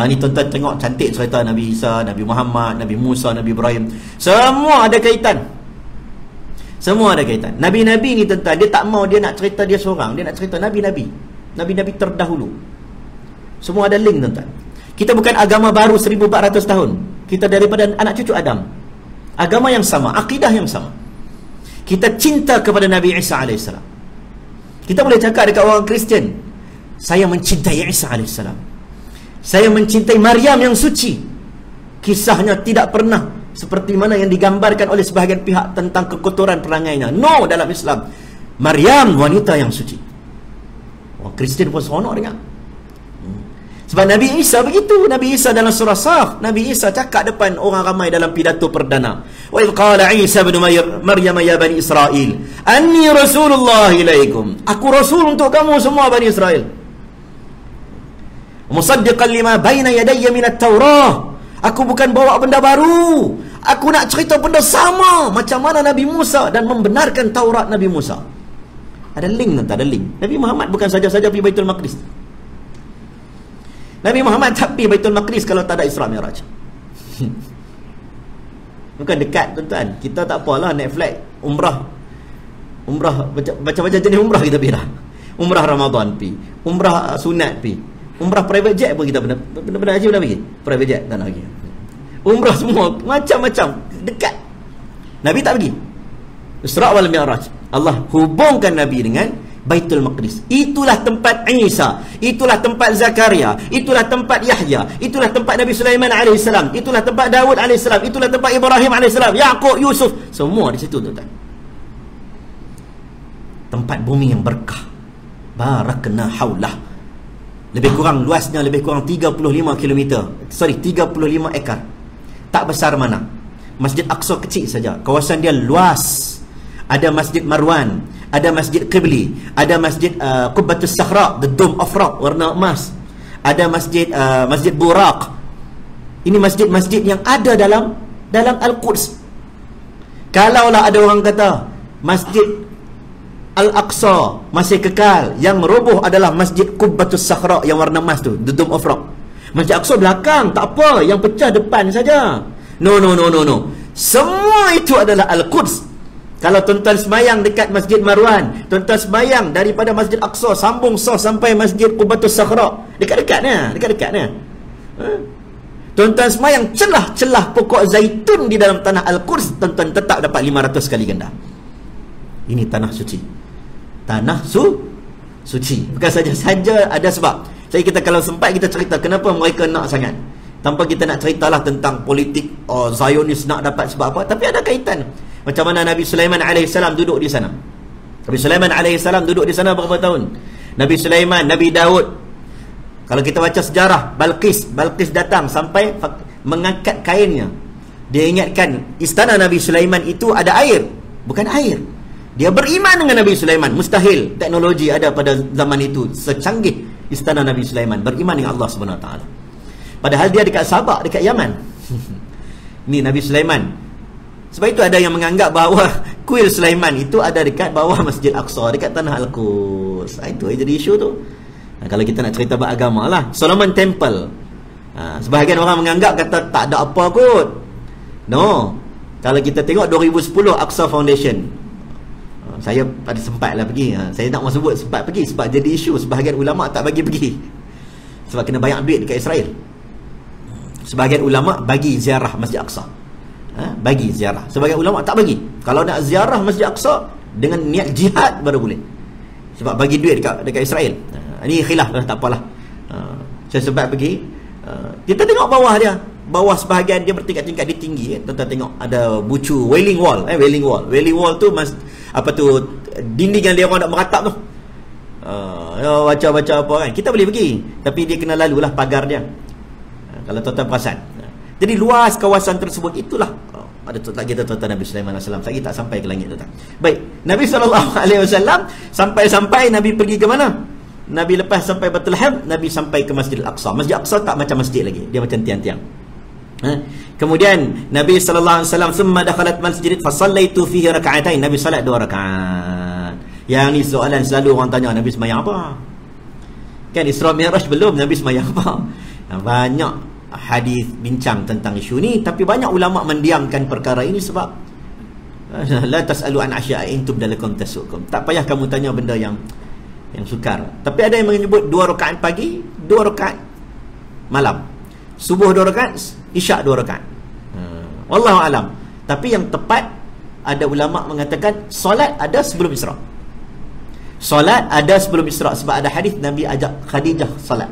Ni tuan-tuan tengok cantik cerita Nabi Isa, Nabi Muhammad, Nabi Musa, Nabi Ibrahim. Semua ada kaitan. Semua ada kaitan. Nabi-Nabi ni tuan-tuan, dia tak mau dia nak cerita dia seorang, dia nak cerita Nabi-Nabi. Nabi-Nabi terdahulu. Semua ada link tuan-tuan. Kita bukan agama baru 1400 tahun. Kita daripada anak cucu Adam. Agama yang sama, akidah yang sama. Kita cinta kepada Nabi Isa AS. Kita boleh cakap dekat orang Kristian, saya mencintai Isa AS. Saya mencintai Maryam yang suci. Kisahnya tidak pernah seperti mana yang digambarkan oleh sebahagian pihak tentang kekotoran perangainya. No, dalam Islam, Maryam wanita yang suci. Orang Kristian pun seronok dengar. Sebab Nabi Isa begitu. Nabi Isa dalam surah Saf, Nabi Isa cakap depan orang ramai dalam pidato perdana. Wa idh qala Isa ibn Maryam ya bani Israel, anni rasulullah ilaikum. Aku rasul untuk kamu semua Bani Israel. Musaddiqan lima baina yadayya min at-Taurah. Aku bukan bawa benda baru. Aku nak cerita benda sama macam mana Nabi Musa dan membenarkan Taurat Nabi Musa. Ada link tak? Ada link. Nabi Muhammad bukan saja-saja pergi Baitul Maqdis. Nabi Muhammad tak pergi Baitul Maqdis kalau tak ada Isra Mi'raj. Bukan dekat tuan-tuan. Kita tak apalah naik flight umrah. Umrah macam-macam jenis umrah kita pergi dah. Umrah Ramadan pergi, umrah sunat pergi, umrah private jet pun kita benar-benar haji pernah pergi. Private jet tak nak pergi. Umrah semua macam-macam dekat. Nabi tak pergi. Isra wal Mi'raj. Allah hubungkan Nabi dengan Baitul Maqdis. Itulah tempat Isa, itulah tempat Zakaria, itulah tempat Yahya, itulah tempat Nabi Sulaiman AS, itulah tempat Daud AS, itulah tempat Ibrahim AS, Yaqub, Yusuf, semua di situ tuan-tuan. Tempat bumi yang berkah. Barakna haulah. Lebih kurang luasnya lebih kurang 35 km. 35 ekar. Tak besar mana. Masjid Aqsa kecil saja. Kawasan dia luas. Ada Masjid Marwan, ada Masjid Qibli, ada Masjid Qubbatus Sakhra, the Dome of Rock, warna emas. Ada Masjid Buraq. Ini masjid-masjid yang ada dalam Al-Quds. Kalaulah ada orang kata Masjid Al-Aqsa masih kekal, yang roboh adalah Masjid Qubbatus Sakhra yang warna emas tu, the Dome of Rock. Masjid Aqsa belakang, tak apa, yang pecah depan saja. No. Semua itu adalah Al-Quds. Kalau tuan-tuan semayang dekat Masjid Marwan, tuan-tuan semayang daripada Masjid Aqsa sambung sampai Masjid Qubatus Sakhra, dekat-dekatnya. Tuan-tuan semayang celah-celah pokok zaitun di dalam tanah Al-Quds, tuan-tuan tetap dapat 500 kali ganda. Ini tanah suci. Tanah suci. Bukan saja ada sebab. Jadi kita kalau sempat kita cerita kenapa mereka nak sangat. Tanpa kita nak ceritalah tentang politik Zionis nak dapat sebab apa, tapi ada kaitan. Macam mana Nabi Sulaiman AS duduk di sana. Nabi Sulaiman AS duduk di sana berapa tahun? Nabi Sulaiman, Nabi Daud. Kalau kita baca sejarah, Balqis datang sampai mengangkat kainnya. Dia ingatkan istana Nabi Sulaiman itu ada air, bukan air. Dia beriman dengan Nabi Sulaiman. Mustahil teknologi ada pada zaman itu secanggih istana Nabi Sulaiman. Beriman dengan Allah SWT. Padahal dia dekat Sabak, dekat Yaman. Ini Nabi Sulaiman. Sebab itu ada yang menganggap bahawa kuil Sulaiman itu ada dekat bawah Masjid Aqsa, dekat tanah Al-Quds. Itu yang jadi isu tu. Kalau kita nak cerita beragama lah, Solomon Temple. Sebahagian orang menganggap kata tak ada apa kot. No. Kalau kita tengok 2010 Aqsa Foundation. Saya ada sempat lah pergi. Saya nak mau sebut sempat pergi sebab jadi isu. Sebahagian ulama tak bagi pergi sebab kena banyak duit dekat Israel. Sebahagian ulama bagi ziarah Masjid Aqsa. Bagi ziarah. Sebagai ulama tak bagi. Kalau nak ziarah Masjid Aqsa dengan niat jihad baru boleh. Sebab bagi duit dekat Israel. Ini khilaf lah, tak apalah. Saya sempat pergi. Kita tengok bawah dia. Bawah sebahagian dia bertingkat-tingkat, dia tinggi. Tuan-tuan tengok ada bucu Wailing Wall. Wailing Wall tu dinding yang dia orang nak meratap tu. Baca-baca apa kan. Kita boleh pergi. Tapi dia kena lalulah pagar dia. Kalau tuan-tuan perasan. Jadi luas kawasan tersebut itulah. Ada tak kita tuan-tuan Nabi Sulaiman AS lagi tak sampai ke langit tuan. Baik, Nabi SAW sampai Nabi pergi ke mana? Nabi lepas sampai Bethlehem, Nabi sampai ke Masjid Al-Aqsa. Masjid Al-Aqsa tak macam masjid lagi, dia macam tiang-tiang. Kemudian Nabi SAW summa dakhalat masjid fa sallaitu fihi rak'atain. Nabi salat 2 rakaat. Yang ni soalan selalu orang tanya, Nabi sembahyang apa? Kan Isra Mi'raj belum, Nabi sembahyang apa? Banyak hadis bincang tentang isu ni, tapi banyak ulama mendiamkan perkara ini sebab la tasalu an asya'in tubdalakum tasukum. Tak payah kamu tanya benda yang sukar. Tapi ada yang menyebut 2 rakaat pagi, 2 rakaat malam. Subuh 2 rakaat, isyak 2 rakaat. Wallahu alam. Tapi yang tepat, ada ulama mengatakan solat ada sebelum Isra. Solat ada sebelum Isra sebab ada hadis Nabi ajak Khadijah solat.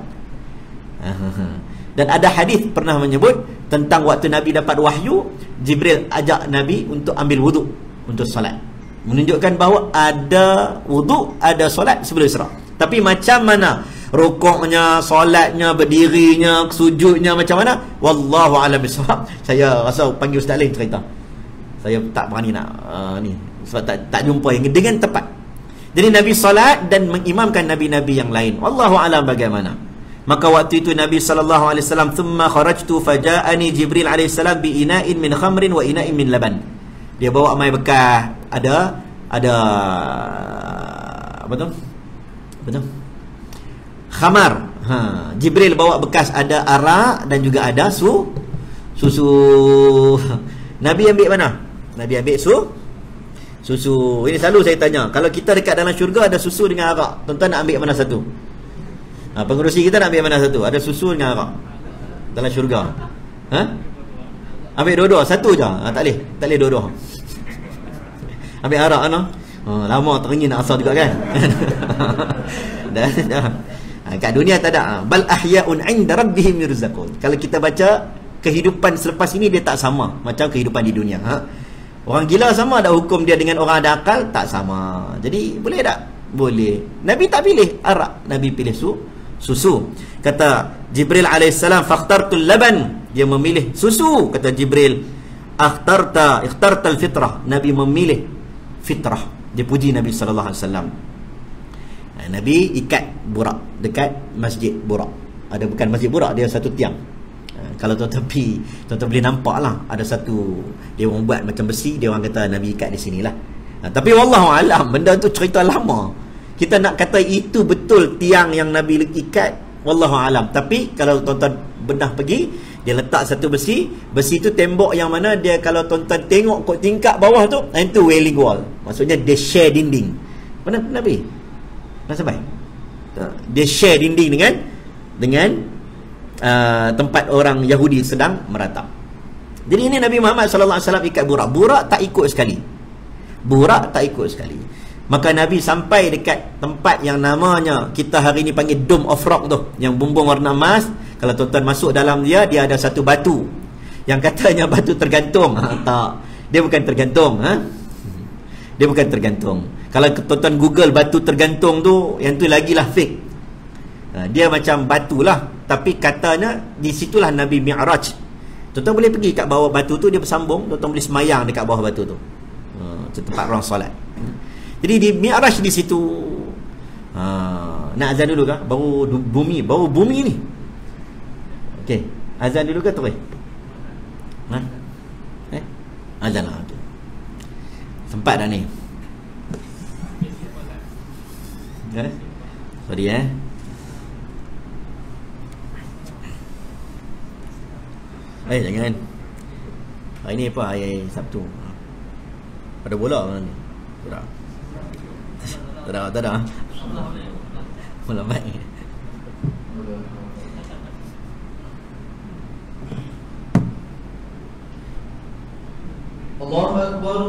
Dan ada hadis pernah menyebut tentang waktu Nabi dapat wahyu, Jibril ajak Nabi untuk ambil wuduk untuk solat, menunjukkan bahawa ada wuduk, ada solat sebelum Isra. Tapi macam mana rukuknya, solatnya, berdirinya, sujudnya macam mana, wallahu a'lam bissawab. Saya rasa panggil Ustaz lain cerita. Saya tak berani nak ni sebab tak jumpa yang dengan tepat. Jadi Nabi solat dan mengimamkan nabi-nabi yang lain. Wallahu a'lam bagaimana. Maka waktu itu Nabi SAW thumma kharajtu faja'ani Jibril AS bi ina'in min khamrin wa ina'in min laban. Dia bawa mai bekas, ada apa tu? Khamar. Jibril bawa bekas ada arak dan juga ada susu. Nabi ambil mana? Nabi ambil susu. Ini selalu saya tanya, kalau kita dekat dalam syurga ada susu dengan arak, tuan-tuan nak ambil mana satu? Pengerusi kita nak ambil mana satu? Ada susu dengan arak dalam syurga. Ambil dua-dua, satu je. Tak boleh dua-dua. Ambil arak lama teringin nak asal juga kan. Kat dunia tak ada. Bal ahya'un 'inda rabbihim yurzaqun. Kalau kita baca kehidupan selepas ini, dia tak sama macam kehidupan di dunia. Orang gila sama ada hukum dia dengan orang ada akal? Tak sama. Jadi boleh tak? Boleh. Nabi tak pilih arak, Nabi pilih susu. Kata Jibril alaihissalam, fakhtartul laban. Dia memilih susu. Kata Jibril, ikhtartal fitrah. Nabi memilih fitrah. Dia puji Nabi SAW. Nabi ikat burak dekat Masjid Burak. Ada bukan Masjid Burak, dia satu tiang. Kalau tuan-tuan boleh nampak lah, ada satu, dia orang buat macam besi, dia orang kata Nabi ikat di sinilah. Tapi wallahu alam, benda tu cerita lama. Kita nak kata itu betul tiang yang Nabi ikat, wallahu alam. Tapi kalau tuan-tuan benar pergi, Dia letak satu besi. Besi tu tembok yang mana dia, kalau tuan-tuan tengok kot tingkat bawah tu, itu wailing wall. Maksudnya dia share dinding. Pernah pergi? Pernah sampai? Dia share dinding dengan tempat orang Yahudi sedang meratap. Jadi ini Nabi Muhammad SAW ikat Burak. Burak tak ikut sekali. Maka Nabi sampai dekat tempat yang namanya, kita hari ni panggil Dome of Rock tu, yang bumbung warna emas. Kalau tuan-tuan masuk dalam dia ada satu batu yang katanya batu tergantung. Tak, dia bukan tergantung. Dia bukan tergantung. Kalau tuan-tuan Google batu tergantung tu, yang tu lagilah fake. Dia macam batu lah, tapi katanya di situlah Nabi Mi'raj. Tuan-tuan boleh pergi kat bawah batu tu, dia bersambung. Tuan-tuan boleh semayang dekat bawah batu tu. Tempat orang solat. Jadi di Mi'raj di situ. Nak azan dulu kah? Baru bumi ni. Okey, azan dulu ke terus? Azan lah. Okay. Sempat dah ni. Sorry jangan. Hari ni apa? Hari Sabtu. Ada bola mana ni? Tak ada. Bola baik. Allahu Akbar,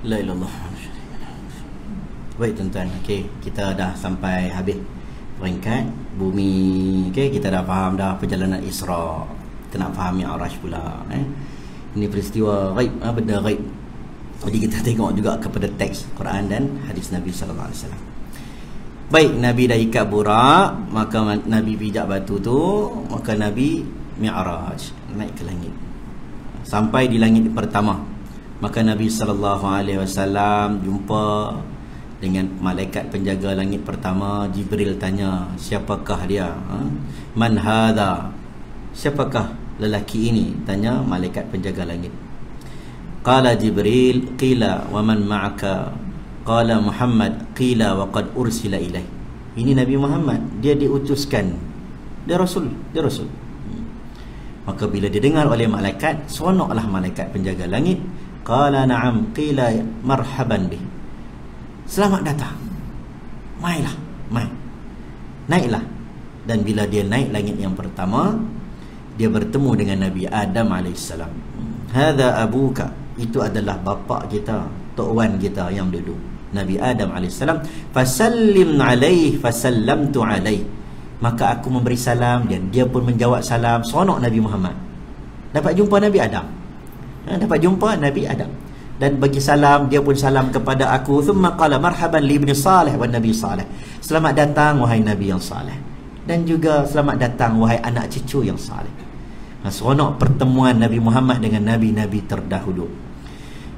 La ilallah. Baik tuan-tuan, okey, kita dah sampai habis peringkat bumi. Okey, kita dah faham dah perjalanan Isra. Kita nak faham Mi'raj pula. Ini peristiwa ghaib, benda ghaib. Jadi kita tengok juga kepada teks Quran dan hadis Nabi sallallahu alaihi wasallam. Baik, Nabi dah ikat burak, maka Nabi pijak batu tu, maka Nabi Mi'raj, naik ke langit. Sampai di langit pertama, maka Nabi sallallahu alaihi wasallam jumpa dengan malaikat penjaga langit pertama. Jibril tanya, siapakah dia? Man hadha? Siapakah lelaki ini? Tanya malaikat penjaga langit. Qala Jibril, qila wa man ma'aka? Qala Muhammad, qila wa qad ursila ilaih. Ini Nabi Muhammad, dia diutuskan, dia Rasul, dia Rasul. Maka bila didengar oleh malaikat, seronoklah malaikat penjaga langit. Qala na'am, qila marhaban bih. Selamat datang. Mailah, mai. Naiklah. Dan bila dia naik langit yang pertama, dia bertemu dengan Nabi Adam alaihissalam. Hadza abuka, itu adalah bapa kita, tok wan kita yang dulu, Nabi Adam alaihissalam. Fasallim alaihi fasallamtu alaihi. Maka aku memberi salam dan dia pun menjawab salam. Seronok Nabi Muhammad dapat jumpa Nabi Adam. Dapat jumpa Nabi Adam dan bagi salam, dia pun salam kepada aku. Thumma qala marhaban li ibni Salih wa Nabi Salih. Selamat datang wahai Nabi yang saleh, dan juga selamat datang wahai anak cucu yang saleh. Seronok pertemuan Nabi Muhammad dengan nabi-nabi terdahulu.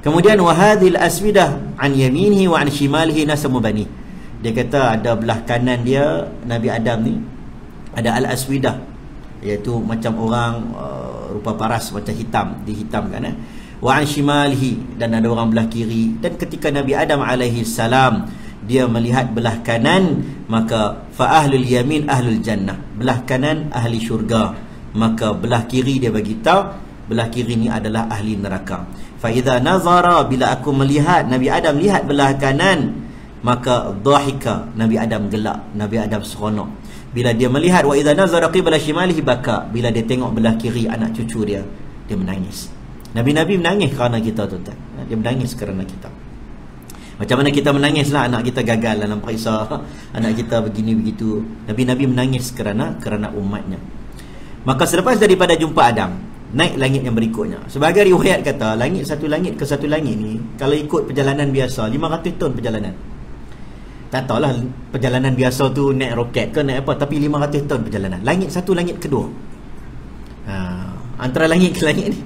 Kemudian wahadhil aswidah an yaminihi wa an shimalihi nasamu bani. Dia kata ada belah kanan dia Nabi Adam ni ada al-aswidah, iaitu macam orang rupa paras, macam hitam, dihitamkan. Wa an shimalihi, dan ada orang belah kiri. Dan ketika Nabi Adam alaihi salam dia melihat belah kanan, maka fa ahlul yamin ahlul jannah, belah kanan ahli syurga, maka belah kiri dia bagi tahu belah kiri ni adalah ahli neraka. Fa idza nazara, bila aku melihat Nabi Adam lihat belah kanan, maka dhahika, Nabi Adam gelak, Nabi Adam seronok. Bila dia melihat wa idza nazara qibla shimalihi baka, bila dia tengok belah kiri anak cucu dia, dia menangis. Nabi-nabi menangis kerana kita, tuan-tuan. Dia menangis kerana kita. Macam mana kita menangislah anak kita gagal dalam periksa, anak kita begini begitu. Nabi-nabi menangis kerana umatnya. Maka selepas daripada jumpa Adam, naik langit yang berikutnya. Sebagai riwayat kata, satu langit ke satu langit ni, kalau ikut perjalanan biasa 500 tahun perjalanan. Tak tahulah perjalanan biasa tu naik roket ke naik apa, tapi 500 tahun perjalanan. Langit satu, langit kedua. Antara langit ke langit ni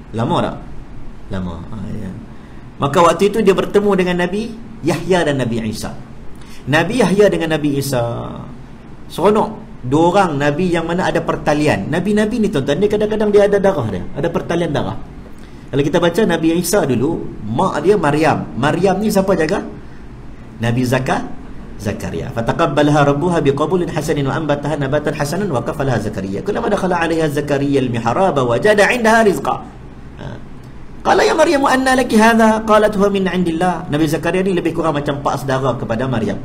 lama tak? Lama. Ya. Maka waktu itu dia bertemu dengan Nabi Yahya dan Nabi Isa. Nabi Yahya dengan Nabi Isa seronok. Dua orang Nabi yang mana ada pertalian. Nabi-Nabi ni tuan-tuan, dia kadang-kadang dia ada darah dia, ada pertalian darah. Kalau kita baca Nabi Isa dulu, mak dia Maryam. Maryam ni siapa jaga? Nabi Zakaria. Fataqabbalaha rabbuha biqabulin hasanin wa anbataha nabatan hasanan wa kafalaha Zakaria. Kullama dakhala 'alayha Zakaria al-mihraba wajada 'indaha rizqa. Qala ya Maryam anna laki hadha? Qalat huwa min 'indillah. Nabi Zakaria ni lebih kurang macam pak saudara kepada Maryam.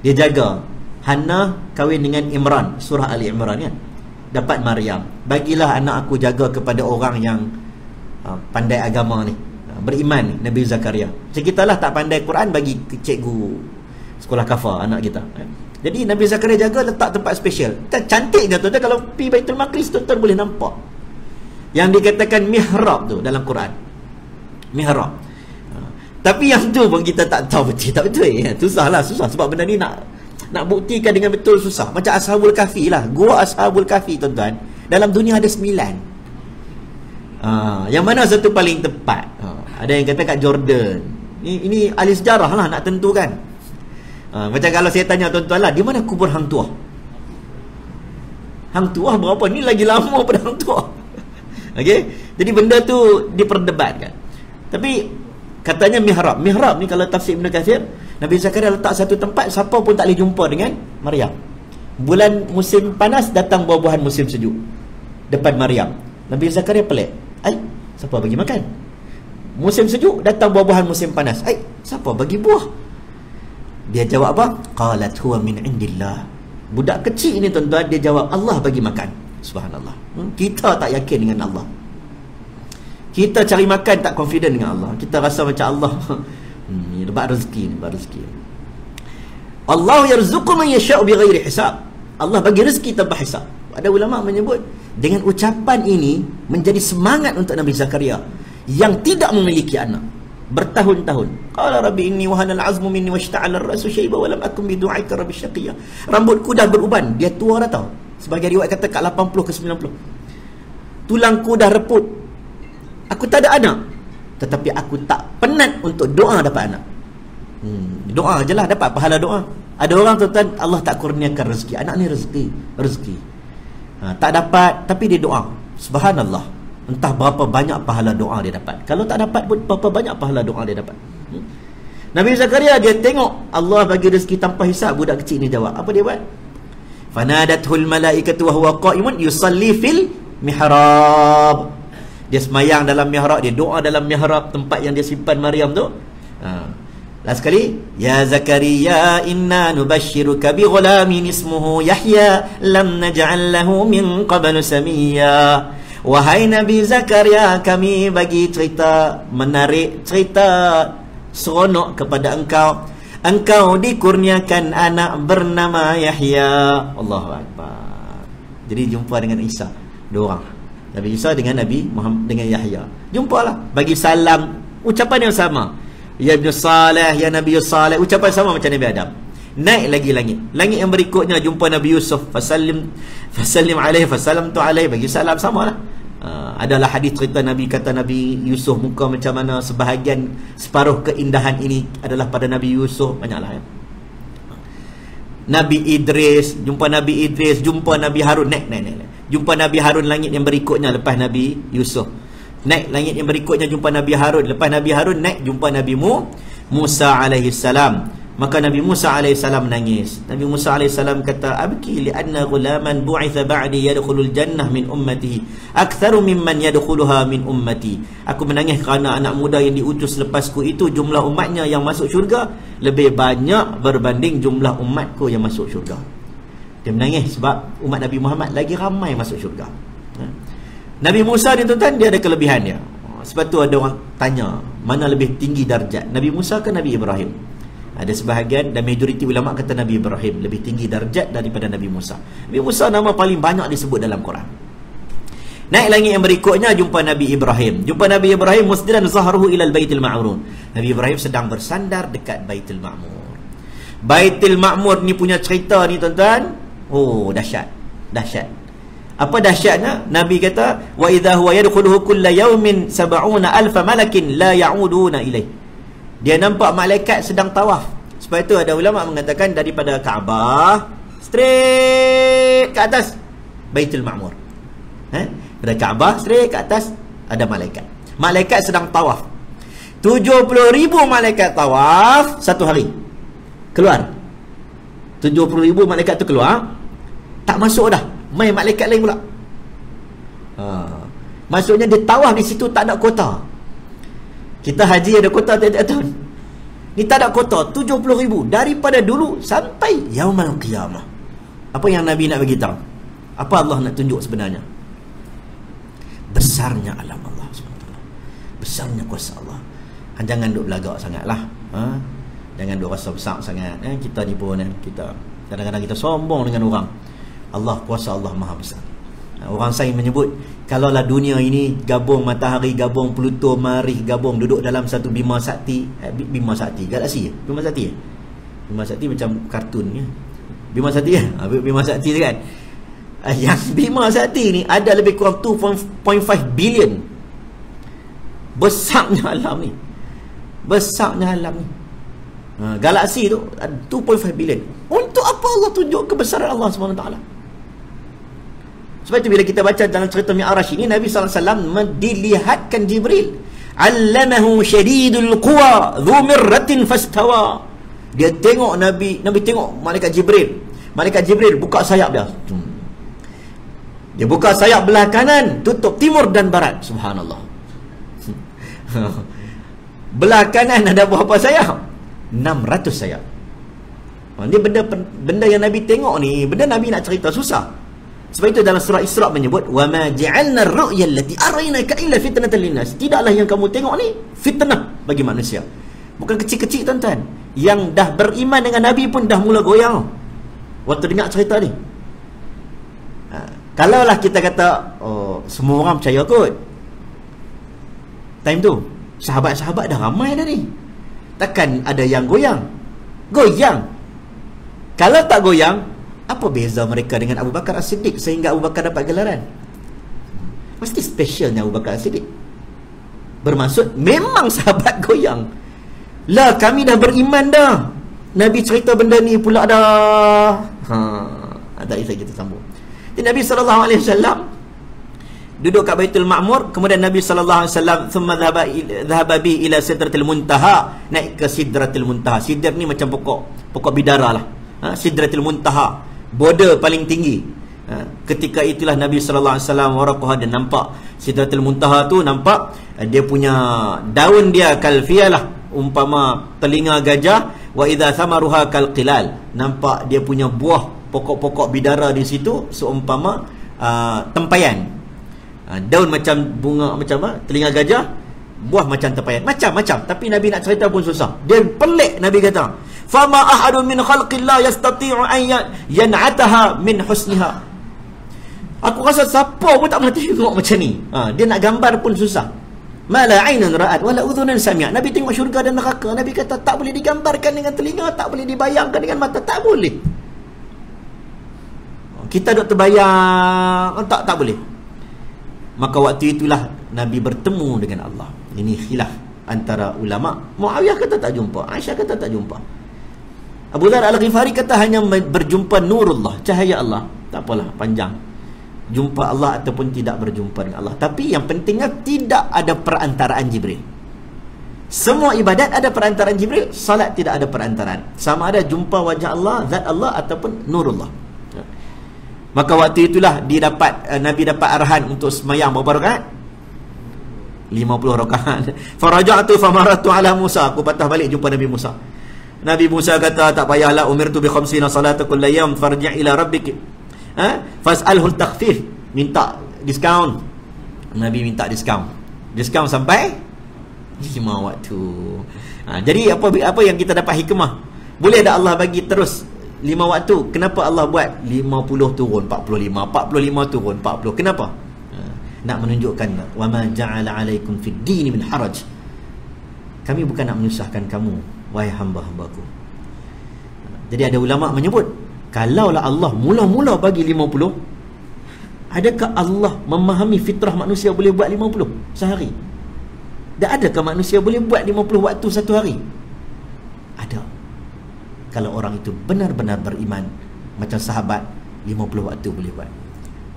Dia jaga. Hannah kahwin dengan Imran, surah Ali Imran kan. Dapat Maryam. Bagilah anak aku jaga kepada orang yang pandai agama ni, beriman ni, Nabi Zakaria. Macam kita lah tak pandai Quran, bagi cikgu sekolah kafar anak kita. Jadi Nabi Zakaria jaga, letak tempat special. Cantik je tuan-tuan. Kalau pergi Baitul Maqdis, tuan-tuan boleh nampak yang dikatakan mihrab tu dalam Quran. Mihrab. Tapi yang tu pun kita tak tahu betul tak betul. Susah sebab benda ni nak buktikan dengan betul susah. Macam Ashabul Kahfi lah. Gua Ashabul Kahfi tuan-tuan, dalam dunia ada 9. Yang mana satu paling tepat? Ada yang kata kat Jordan. Ini ahli sejarah lah nak tentukan. Macam kalau saya tanya tuan-tuan lah, di mana kubur Hang Tuah? Hang Tuah berapa? Ni lagi lama pada Hang Tuah. Okey, jadi benda tu diperdebatkan. Tapi katanya mihrab. Mihrab ni kalau tafsir Ibn Kathir, Nabi Zakaria letak satu tempat, siapa pun tak boleh jumpa dengan Maryam. Bulan musim panas, datang buah-buahan musim sejuk depan Maryam. Nabi Zakaria pelik. Siapa bagi makan? Musim sejuk, datang buah-buahan musim panas. Siapa bagi buah? Dia jawab apa? Qalat huwa min indillah. Budak kecil ni tuan-tuan, dia jawab Allah bagi makan. Subhanallah. Kita tak yakin dengan Allah. Kita cari makan tak confident dengan Allah. Kita rasa macam Allah ni dapat rezeki ni, dapat rezeki. Allah yarzuqu man yasha'u bighairi hisab. Allah bagi rezeki tanpa hisab. Ada ulama menyebut dengan ucapan ini menjadi semangat untuk Nabi Zakaria yang tidak memiliki anak bertahun-tahun. Qala rabbi inni wahana al-'azmu minni washta'ala ar-ra'su shayba wa lam akun bi du'aika rabbi syaqiyya. Rambutku dah beruban, dia tua dah tau. Sebagai riwayat kata kat 80 ke 90. Tulangku dah reput. Aku tak ada anak, tetapi aku tak penat untuk doa dapat anak. Doa je lah dapat pahala doa. Ada orang tuan-tuan Allah tak kurniakan rezeki. Anak ni rezeki. Tak dapat tapi dia doa. Subhanallah. Entah berapa banyak pahala doa dia dapat. Kalau tak dapat pun berapa banyak pahala doa dia dapat. Nabi Zakaria dia tengok Allah bagi rezeki tanpa hisab. Budak kecil ni jawab. Apa dia buat? Fanadathul malaikatu wa huwa qa'imun yusalli fil mihrab. Dia semayang dalam mihrab, dia doa dalam mihrab, tempat yang dia simpan Maryam tu. Last sekali, ya Zakaria inna nubashshiruka bi ghulamin ismuhu Yahya lam naj'al lahu min qablu samiyya. Wahai Nabi Zakaria, kami bagi cerita menarik, cerita seronok kepada engkau. Engkau dikurniakan anak bernama Yahya. Allahu Akbar. Jadi jumpa dengan Isa, dua orang. Nabi Isa dengan Nabi Muhammad dengan Yahya. Jumpalah, bagi salam, ucapan yang sama. Ya Ibn Saleh, ya Nabi Saleh, ucapan sama macam Nabi Adam. Naik lagi langit. Langit yang berikutnya jumpa Nabi Yusuf. Fasallim alaihi fasallamtu alaihi, bagi salam samalah. Adalah hadis cerita Nabi kata Nabi Yusuf muka macam mana, separuh keindahan ini adalah pada Nabi Yusuf. Banyaklah ya. Nabi Idris, jumpa Nabi Idris, jumpa Nabi Harun, naik. Jumpa Nabi Harun langit yang berikutnya lepas Nabi Yusuf. Naik langit yang berikutnya jumpa Nabi Harun. Lepas Nabi Harun naik jumpa Nabi Musa alaihi salam. Maka Nabi Musa alaihi salam menangis. Nabi Musa alaihi salam kata, abki li'anna ghulaman bu'itha ba'di yadkhulul jannah min ummati aktsaru mimman yadkhuluha min ummati. Aku menangis kerana anak muda yang diutus lepasku itu jumlah umatnya yang masuk syurga lebih banyak berbanding jumlah umatku yang masuk syurga. Dia menangis sebab umat Nabi Muhammad lagi ramai masuk syurga. Nabi Musa ni tuan-tuan, dia ada kelebihan dia. Sebab tu ada orang tanya, mana lebih tinggi darjat, Nabi Musa ke Nabi Ibrahim? Ada sebahagian dan majoriti ulama kata Nabi Ibrahim lebih tinggi darjat daripada Nabi Musa. Nabi Musa nama paling banyak disebut dalam Quran. Naik langit yang berikutnya jumpa Nabi Ibrahim. Jumpa Nabi Ibrahim musdiran zahruhu ilal baitil ma'mur. Nabi Ibrahim sedang bersandar dekat Baitul Ma'mur. Baitul Ma'mur ni punya cerita ni tuan-tuan, oh dahsyat. Apa dahsyatnya? Nabi kata, wa idza huwa yadkhuluhu kulla yawmin 70,000 malakin la ya'uduna ilaih. Dia nampak malaikat sedang tawaf. Sebab itu ada ulama mengatakan daripada Kaabah straight ke atas Baitul Ma'mur. Dari Kaabah straight ke atas ada malaikat. Malaikat sedang tawaf. 70,000 malaikat tawaf satu hari. Keluar 70,000 malaikat tu keluar, tak masuk dah, main malaikat lain pula. Maksudnya dia tawaf di situ tak ada kota. Kita haji ada kota tiap-tiap tahun. Ni tak ada kota, 70,000 daripada dulu sampai Yaumul Qiyamah. Apa yang Nabi nak bagi tahu? Apa Allah nak tunjuk sebenarnya? Besarnya alam Allah SWT. Besarnya kuasa Allah. Jangan duk belagak sangatlah. Jangan duk rasa besar sangat. Kita ni pun kita kadang-kadang kita sombong dengan orang. Allah, kuasa Allah maha besar. Orang sains menyebut, kalaulah dunia ini gabung matahari, gabung Pluto, Marikh, gabung duduk dalam satu Bima Sakti, galaksi Bima Sakti Bima Sakti macam kartun ya. Bima Sakti ya, Bima Sakti tu kan. Yang Bima Sakti ni ada lebih kurang 2.5 billion. Besarnya alam ni. Galaksi tu 2.5 billion. Untuk apa Allah tunjuk kebesaran Allah SWT? Sebab itu bila kita baca dalam cerita Mi'raj ini, Nabi SAW dilihatkan Jibril. Allamahu syadidul quwa dhu mirratin fastawa. Dia tengok Nabi tengok malaikat Jibril. Malaikat Jibril buka sayap dia. Dia buka sayap belah kanan, tutup timur dan barat. Subhanallah. Belah kanan ada berapa sayap? 600 sayap. Ini benda yang Nabi tengok ni, benda Nabi nak cerita susah. Sebab itu dalam surah Isra menyebut wa ma ja'alna ar-ru'ya allati araynaka illa fitnatan linnas. Tidaklah yang kamu tengok ni fitnah bagi manusia. Bukan kecil-kecil tuan-tuan. Yang dah beriman dengan Nabi pun dah mula goyang waktu dengar cerita ni. Kalaulah kita kata oh, semua orang percaya kot, time tu sahabat-sahabat dah ramai dah ni, takkan ada yang goyang. Kalau tak goyang, apa beza mereka dengan Abu Bakar As-Siddiq sehingga Abu Bakar dapat gelaran? Mesti specialnya Abu Bakar As-Siddiq. Bermaksud memang sahabat goyang. Lah kami dah beriman dah, Nabi cerita benda ni pula dah. Tak kisah kita sambung. Nabi SAW duduk kat Baitul Ma'mur, kemudian Nabi SAW thumma dhahaba bi ila sidratil muntaha, naik ke sidratil muntaha. Sidr ni macam pokok bidara lah. Sidratil muntaha, border paling tinggi. Ketika itulah Nabi SAW waraqaha, dan nampak sidratil muntaha tu, nampak dia punya daun dia kalfiyalah, umpama telinga gajah, wa idza thamaruha kalqilal, nampak dia punya buah pokok-pokok bidara di situ seumpama tempayan. Daun macam bunga, macam telinga gajah, buah macam tempayan, macam-macam. Tapi Nabi nak cerita pun susah. Dia pelik. Nabi kata, fama ahadun min khalqillah yastati'u an yan'ataha min husniha. Aku rasa siapa pun tak pernah tengok macam ni. Dia nak gambar pun susah. Mala ainun ra'at wala udhunan sami'at. Nabi tengok syurga dan neraka, Nabi kata tak boleh digambarkan dengan telinga, tak boleh dibayangkan dengan mata, tak boleh. Kita duk terbayang, tak boleh. Maka waktu itulah Nabi bertemu dengan Allah. Ini khilaf antara ulama. Muawiyah kata tak jumpa, Aisyah kata tak jumpa, Abu Dzar Al-Ghifari kata hanya berjumpa nurullah, cahaya Allah. Tak apalah, panjang jumpa Allah ataupun tidak berjumpa dengan Allah. Tapi yang pentingnya tidak ada perantaraan Jibril. Semua ibadat ada perantaraan Jibril, salat tidak ada perantaraan. Sama ada jumpa wajah Allah, zat Allah ataupun nurullah. Maka waktu itulah Nabi dapat arahan untuk semayang berapa rakaat? 50 rakaat. Faraja'tu famaratu ala Musa, aku patah balik jumpa Nabi Musa. Nabi Musa kata tak payahlah, umirtu bi khamsina salata kulli yawm farji' ila rabbik. Fas'alhu al-takhfif, minta diskaun. Nabi minta diskaun sampai 5 waktu. Jadi apa yang kita dapat hikmah? Boleh tak Allah bagi terus 5 waktu? Kenapa Allah buat 50 turun 45, 45 turun 40? Kenapa? Nak menunjukkan wa ma ja'ala 'alaikum fid din min haraj. Kami bukan nak menyusahkan kamu, wahai hamba-hambaku. Jadi ada ulama menyebut, kalaulah Allah mula-mula bagi 50, adakah Allah memahami fitrah manusia boleh buat 50 sehari? Dan adakah manusia boleh buat 50 waktu satu hari? Ada. Kalau orang itu benar-benar beriman macam sahabat, 50 waktu boleh buat.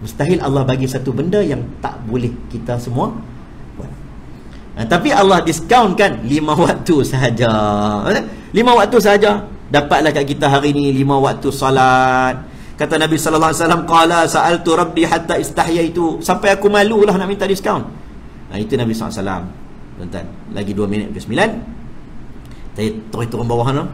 Mustahil Allah bagi satu benda yang tak boleh kita semua buat. Tapi Allah diskaunkan 5 waktu sahaja. 5 waktu sahaja dapatlah kat kita hari ni 5 waktu salat. Kata Nabi sallallahu alaihi wasallam, qala sa'altu rabbi hatta istahyaitu, sampai aku malulah nak minta diskaun. Itu Nabi sallallahu alaihi wasallam. Tuan-tuan, lagi 2 minit ke 9. Terus turun bawah no.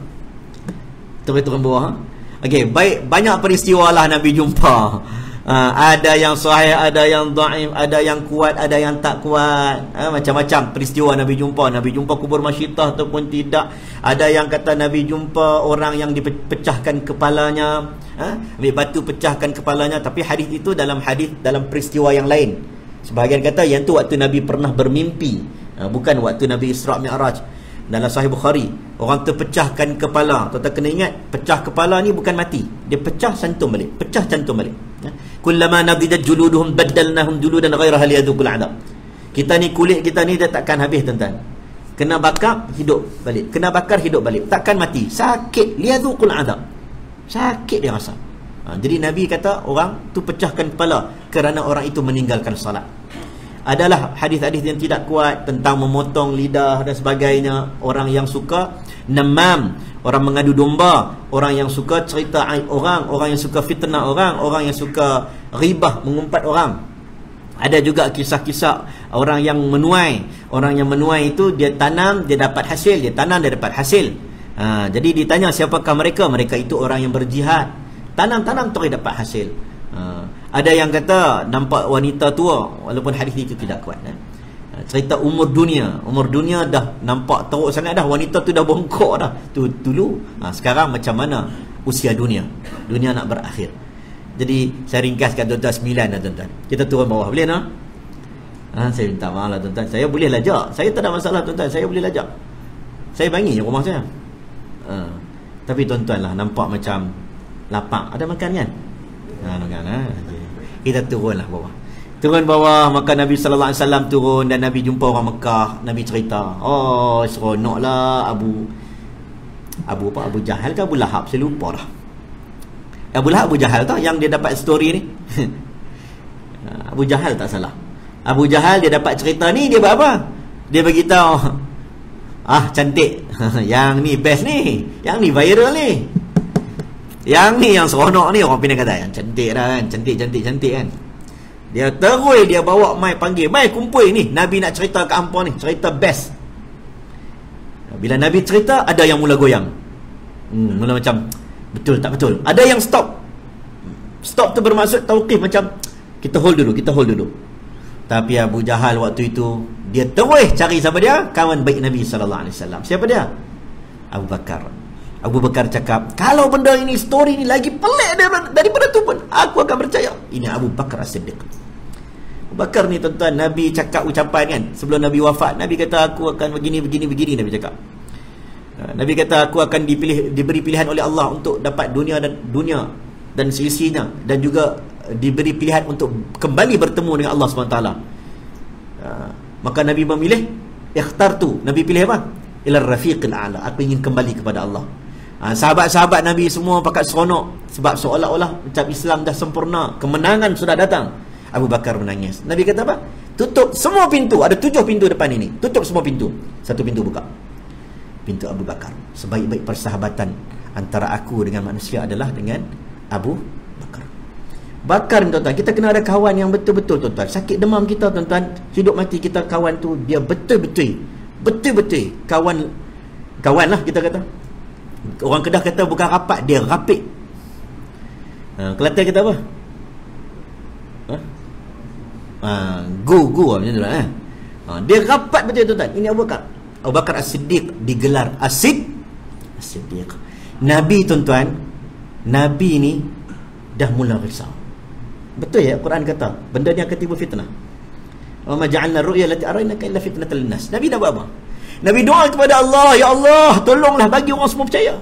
Turun bawah. Okey, baik, banyak peristiwa lah Nabi jumpa. Ada yang sahih, ada yang dhaif, ada yang kuat, ada yang tak kuat. Macam-macam peristiwa Nabi jumpa. Nabi jumpa kubur Masyitah ataupun tidak. Ada yang kata Nabi jumpa orang yang dipecahkan kepalanya, ambil batu pecahkan kepalanya. Tapi hadis itu dalam peristiwa yang lain. Sebahagian kata yang tu waktu Nabi pernah bermimpi, bukan waktu Nabi Isra' Mi'raj. Dalam Sahih Bukhari, orang terpecahkan kepala. Tuan-tuan kena ingat, pecah kepala ni bukan mati, dia pecah cantum balik, pecah cantum balik. Kullama nadidat juluduhum baddalnahum juludan ghairaha liyadhuqul 'adab. Kita ni, kulit kita ni dia takkan habis tuan-tuan. Kena bakar hidup balik, kena bakar hidup balik, takkan mati. Sakit, liyadhuqul 'adab. Sakit dia rasa. Jadi Nabi kata orang tu pecahkan kepala kerana orang itu meninggalkan salat. Adalah hadis-hadis yang tidak kuat tentang memotong lidah dan sebagainya. Orang yang suka namam, orang mengadu domba, orang yang suka cerita aib orang, orang yang suka fitnah orang, orang yang suka ghibah, mengumpat orang. Ada juga kisah-kisah orang yang menuai. Orang yang menuai itu dia tanam, dia dapat hasil, dia tanam, dia dapat hasil. Jadi ditanya siapakah mereka? Mereka itu orang yang berjihad. Tanam-tanam terus dapat hasil. Ada yang kata nampak wanita tua, walaupun hadis itu tidak kuat. Cerita umur dunia dah nampak teruk sangat dah, wanita tu dah bongkok dah tu dulu. Sekarang macam mana usia dunia nak berakhir. Jadi saya ringkaskan tuan-tuan 9 dah tuan-tuan. Kita turun bawah boleh tak? Saya minta maaf lah tuan-tuan, saya boleh lajak, saya tak ada masalah tuan-tuan, saya boleh lajak, saya bangi rumah saya. Tapi tuan-tuan lah nampak macam lapang, ada makan kan? Makan okay. Kita turunlah bawah. Turun bawah, maka Nabi sallallahu alaihi wasallam turun dan Nabi jumpa orang Mekah. Nabi cerita, oh seronoklah Abu Jahal ke Abu Lahab, saya lupa dah. Abu Lahab, Abu Jahal tau yang dia dapat story ni. Abu Jahal tak salah. Abu Jahal dia dapat cerita ni, dia buat apa? Dia beritahu, cantik. Yang ni best ni, yang ni viral ni, yang ni yang seronok ni. Orang Penang kata yang cantik dah kan, cantik kan. Dia terus dia bawa mai panggil, mai kumpul ni, Nabi nak cerita ke hampa ni, cerita best. Bila Nabi cerita, ada yang mula goyang. Mula macam betul tak betul. Ada yang stop. Stop tu bermaksud tauqif, macam kita hold dulu. Tapi Abu Jahal waktu itu dia terus cari siapa dia? Kawan baik Nabi sallallahu alaihi wasallam. Siapa dia? Abu Bakar. Abu Bakar cakap, kalau benda ini, story ni lagi pelik daripada tu pun aku akan percaya. Ini Abu Bakar As-Siddiq. Abu Bakar ni tuan-tuan, Nabi cakap ucapan kan sebelum Nabi wafat. Nabi kata aku akan begini. Nabi cakap, Nabi kata aku akan diberi pilihan oleh Allah untuk dapat dunia dan seisinya, dan juga diberi pilihan untuk kembali bertemu dengan Allah SWT. Maka Nabi memilih, ikhtartu, Nabi pilih apa? Ila rafiqil a'la, aku ingin kembali kepada Allah. Sahabat-sahabat Nabi semua pakat seronok, sebab seolah-olah macam Islam dah sempurna, kemenangan sudah datang. Abu Bakar menangis. Nabi kata apa? Tutup semua pintu, ada 7 pintu depan ini, tutup semua pintu, satu pintu buka, pintu Abu Bakar. Sebaik-baik persahabatan antara aku dengan manusia adalah dengan Abu Bakar ni tuan-tuan. Kita kena ada kawan yang betul-betul tuan-tuan. Sakit demam kita tuan-tuan, hidup mati kita, kawan tu dia betul-betul kawan lah kita kata. Orang Kedah kata bukan rapat, dia rapik. Kelantan kata apa? Gu macam tu lah. Dia rapat betul tuan-tuan. Ini Abu Bakar. Abu Bakar As-Siddiq digelar As-Siddiq. Nabi tuan-tuan, Nabi ni dah mula risau. Betul ya, Quran kata benda ni akan timbul fitnah. Wa ma ja'alna ru'ya allati araynaka illa fitnatal linnas. Nabi dah buat apa? Nabi doa kepada Allah, ya Allah, tolonglah bagi orang semua percaya.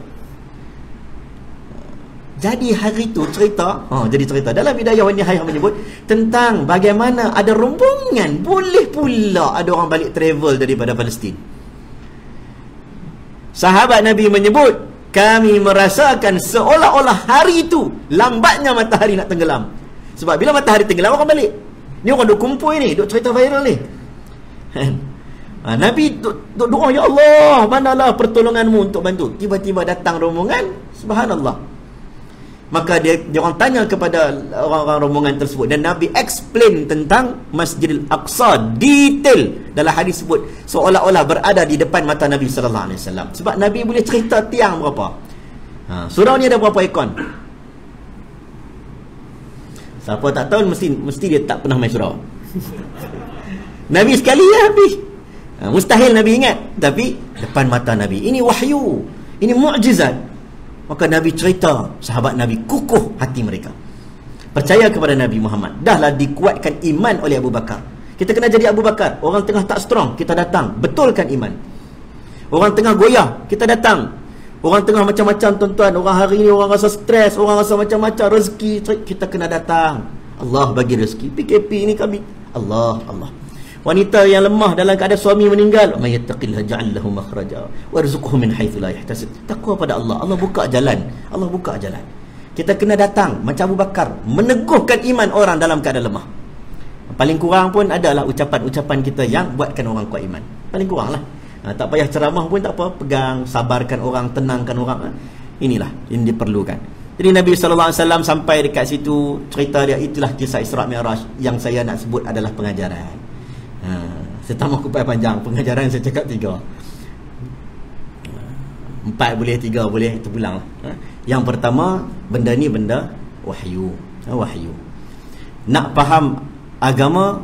Jadi hari tu cerita, dalam Bidayah wan Nihayah menyebut tentang bagaimana ada rombongan, boleh pula ada orang balik travel daripada Palestin. Sahabat Nabi menyebut, kami merasakan seolah-olah hari itu lambatnya matahari nak tenggelam. Sebab bila matahari tenggelam orang balik. Ni orang duk kumpul ni, duk cerita viral ni. Nabi doa, ya Allah, manalah pertolonganmu untuk bantu. Tiba-tiba datang rombongan, subhanallah. Maka dia orang tanya kepada orang-orang rombongan tersebut, dan Nabi explain tentang Masjidil Aqsa detail. Dalam hadis sebut seolah-olah berada di depan mata Nabi sallallahu alaihi wasallam. Sebab Nabi boleh cerita tiang berapa. Surau ni ada berapa ikon? Siapa tak tahu mesti dia tak pernah main surau. Nabi sekali ya habis. Mustahil Nabi ingat, tapi depan mata Nabi. Ini wahyu, ini mukjizat. Maka Nabi cerita, sahabat Nabi kukuh hati mereka, percaya kepada Nabi Muhammad. Dahlah dikuatkan iman oleh Abu Bakar. Kita kena jadi Abu Bakar. Orang tengah tak strong, kita datang, betulkan iman. Orang tengah goyah, kita datang. Orang tengah macam-macam tuan-tuan, orang hari ni orang rasa stres, orang rasa macam-macam, rezeki, kita kena datang. Allah bagi rezeki. PKP ni kami, Allah. Wanita yang lemah dalam keadaan suami meninggal, may yattaqillah ja'al lahu makhraja warzuqhu min haitsu la yahtasib. Takwa pada Allah, Allah buka jalan. Kita kena datang macam Abu Bakar, meneguhkan iman orang dalam keadaan lemah. Paling kurang pun adalah ucapan-ucapan kita yang buatkan orang kuat iman. Paling kurang lah. Tak payah ceramah pun tak apa, pegang, sabarkan orang, tenangkan orang. Inilah yang diperlukan. Jadi Nabi SAW sampai dekat situ, cerita dia, itulah kisah Isra' Mi'raj. Yang saya nak sebut adalah pengajaran. Saya tak mau kupai panjang, pengajaran saya cakap 3. 4 boleh, 3 boleh, terpulang lah. Yang pertama, benda ni benda wahyu. nak faham agama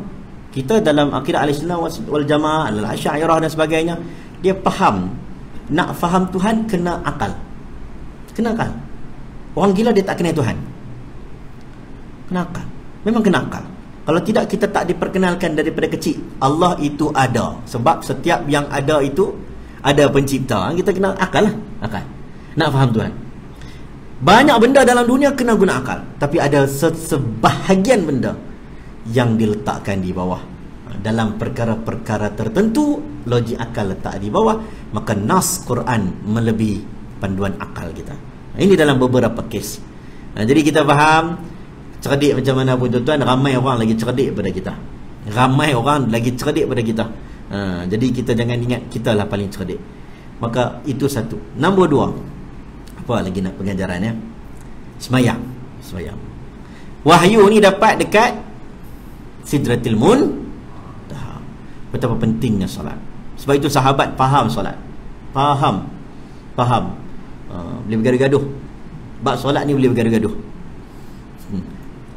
kita dalam akidah Ahlussunnah wal Jamaah, Al-Asy'ariyah dan sebagainya, dia faham. Nak faham Tuhan kena akal. Kena akal. Orang gila dia tak kena Tuhan. Kena akal. Memang kena akal. Kalau tidak, kita tak diperkenalkan daripada kecil Allah itu ada. Sebab setiap yang ada itu ada pencipta. Kita kena akal lah. Akal. Nak faham Tuhan. Banyak benda dalam dunia kena guna akal. Tapi ada sebahagian benda yang diletakkan di bawah. Dalam perkara-perkara tertentu, logik akal letak di bawah, maka nas Quran melebihi panduan akal kita. Ini dalam beberapa kes. Jadi kita faham, cerdik macam mana pun tuan-tuan, ramai orang lagi cerdik daripada kita. Ramai orang lagi cerdik daripada kita. Jadi kita jangan ingat kita lah paling cerdik. Maka itu satu. Nombor dua, apa lagi nak pengajaran ya? Semayang. Semayang. Wahyu ni dapat dekat Sidratil Muntaha. Betapa pentingnya solat. Sebab itu sahabat faham solat. Faham. Boleh bergaduh-gaduh. Bab solat ni boleh bergaduh-gaduh.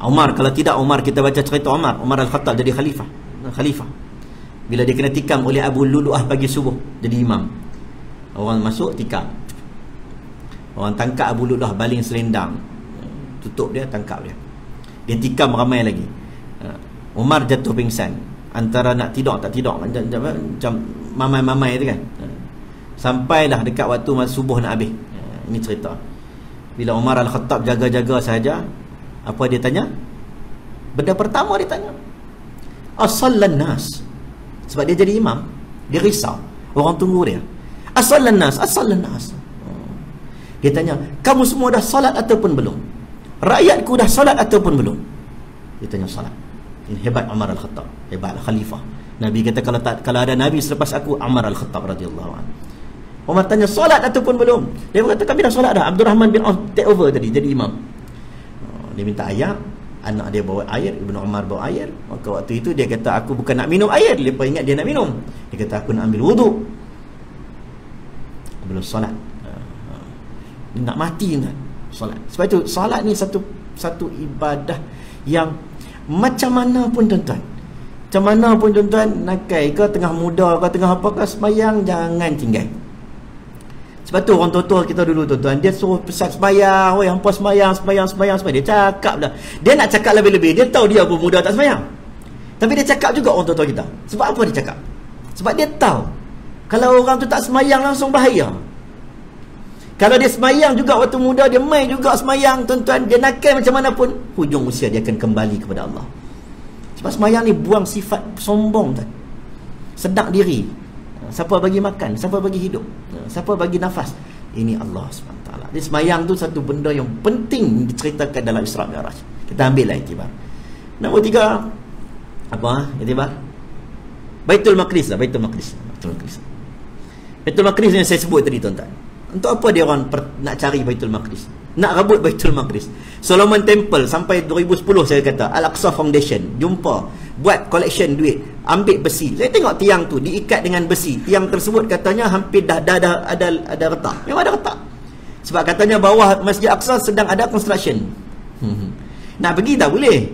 Umar, kalau tidak Umar, kita baca cerita Umar Al-Khattab jadi khalifah. Bila dia kena tikam oleh Abu Lulu'ah pagi subuh jadi imam. Orang masuk tikam. Orang tangkap Abu Lulu'ah baling selendang. Tutup dia, tangkap dia. Dia tikam ramai lagi. Umar jatuh pingsan. Antara nak tidur tak tidur, macam mamai-mamai tu kan. Sampailah dekat waktu masa subuh nak habis. Ini cerita. Bila Umar Al-Khattab jaga-jaga sahaja, apa dia tanya? Benda pertama dia tanya, As-sallan nas. Sebab dia jadi imam, dia risau. Orang tunggu dia. As-sallan nas. Dia tanya, kamu semua dah salat ataupun belum? Rakyatku dah salat ataupun belum? Dia tanya salat. Ini hebat Umar Al-Khattab, hebat khalifah. Nabi kata kalau ada nabi selepas aku, Umar Al-Khattab radhiyallahu anhu. Umar tanya solat ataupun belum? Dia berkata kami dah solat dah. Abdul Rahman bin Auf take over tadi jadi imam. Dia minta air, anak dia bawa air, Ibnu Umar bawa air. Maka waktu itu dia kata aku bukan nak minum air. Lepas ingat dia nak minum, dia kata aku nak ambil wuduk. Belum solat. Dia nak mati kan solat. Sebab itu solat ni satu ibadah yang macam mana pun tuan-tuan, nakai ke, tengah muda ke, tengah apa ke, sembahyang jangan tinggal. Sebab tu orang tua-tua kita dulu tuan-tuan, dia suruh pesan sembahyang, oi hangpa sembahyang. Dia cakap dah. Dia nak cakap lebih-lebih. Dia tahu dia pun muda tak sembahyang. Tapi dia cakap juga orang tua-tua kita. Sebab apa dia cakap? Sebab dia tahu kalau orang tu tak sembahyang langsung bahaya. Kalau dia sembahyang juga waktu muda, dia main juga sembahyang tuan-tuan, dia nakal macam mana pun, hujung usia dia akan kembali kepada Allah. Sebab sembahyang ni buang sifat sombong tuan. Sedar diri. Siapa bagi makan, siapa bagi hidup, siapa bagi nafas, ini Allah SWT. Jadi sembahyang tu satu benda yang penting diceritakan dalam Isra Mi'raj. Kita ambil lah iktibar. Nombor 3, apa iktibar? Baitul Maqdis lah. Baitul Maqdis yang saya sebut tadi tuan-tuan. Untuk apa dia orang nak cari Baitul Maqdis, nak rebut Baitul Maqdis? Solomon Temple sampai 2010 saya kata, Al-Aqsa Foundation jumpa, buat collection duit, ambil besi. Saya tengok tiang tu diikat dengan besi. Tiang tersebut katanya hampir dah ada retak. Memang ada retak. Sebab katanya bawah Masjid Aqsa sedang ada construction. Nak pergi tak boleh.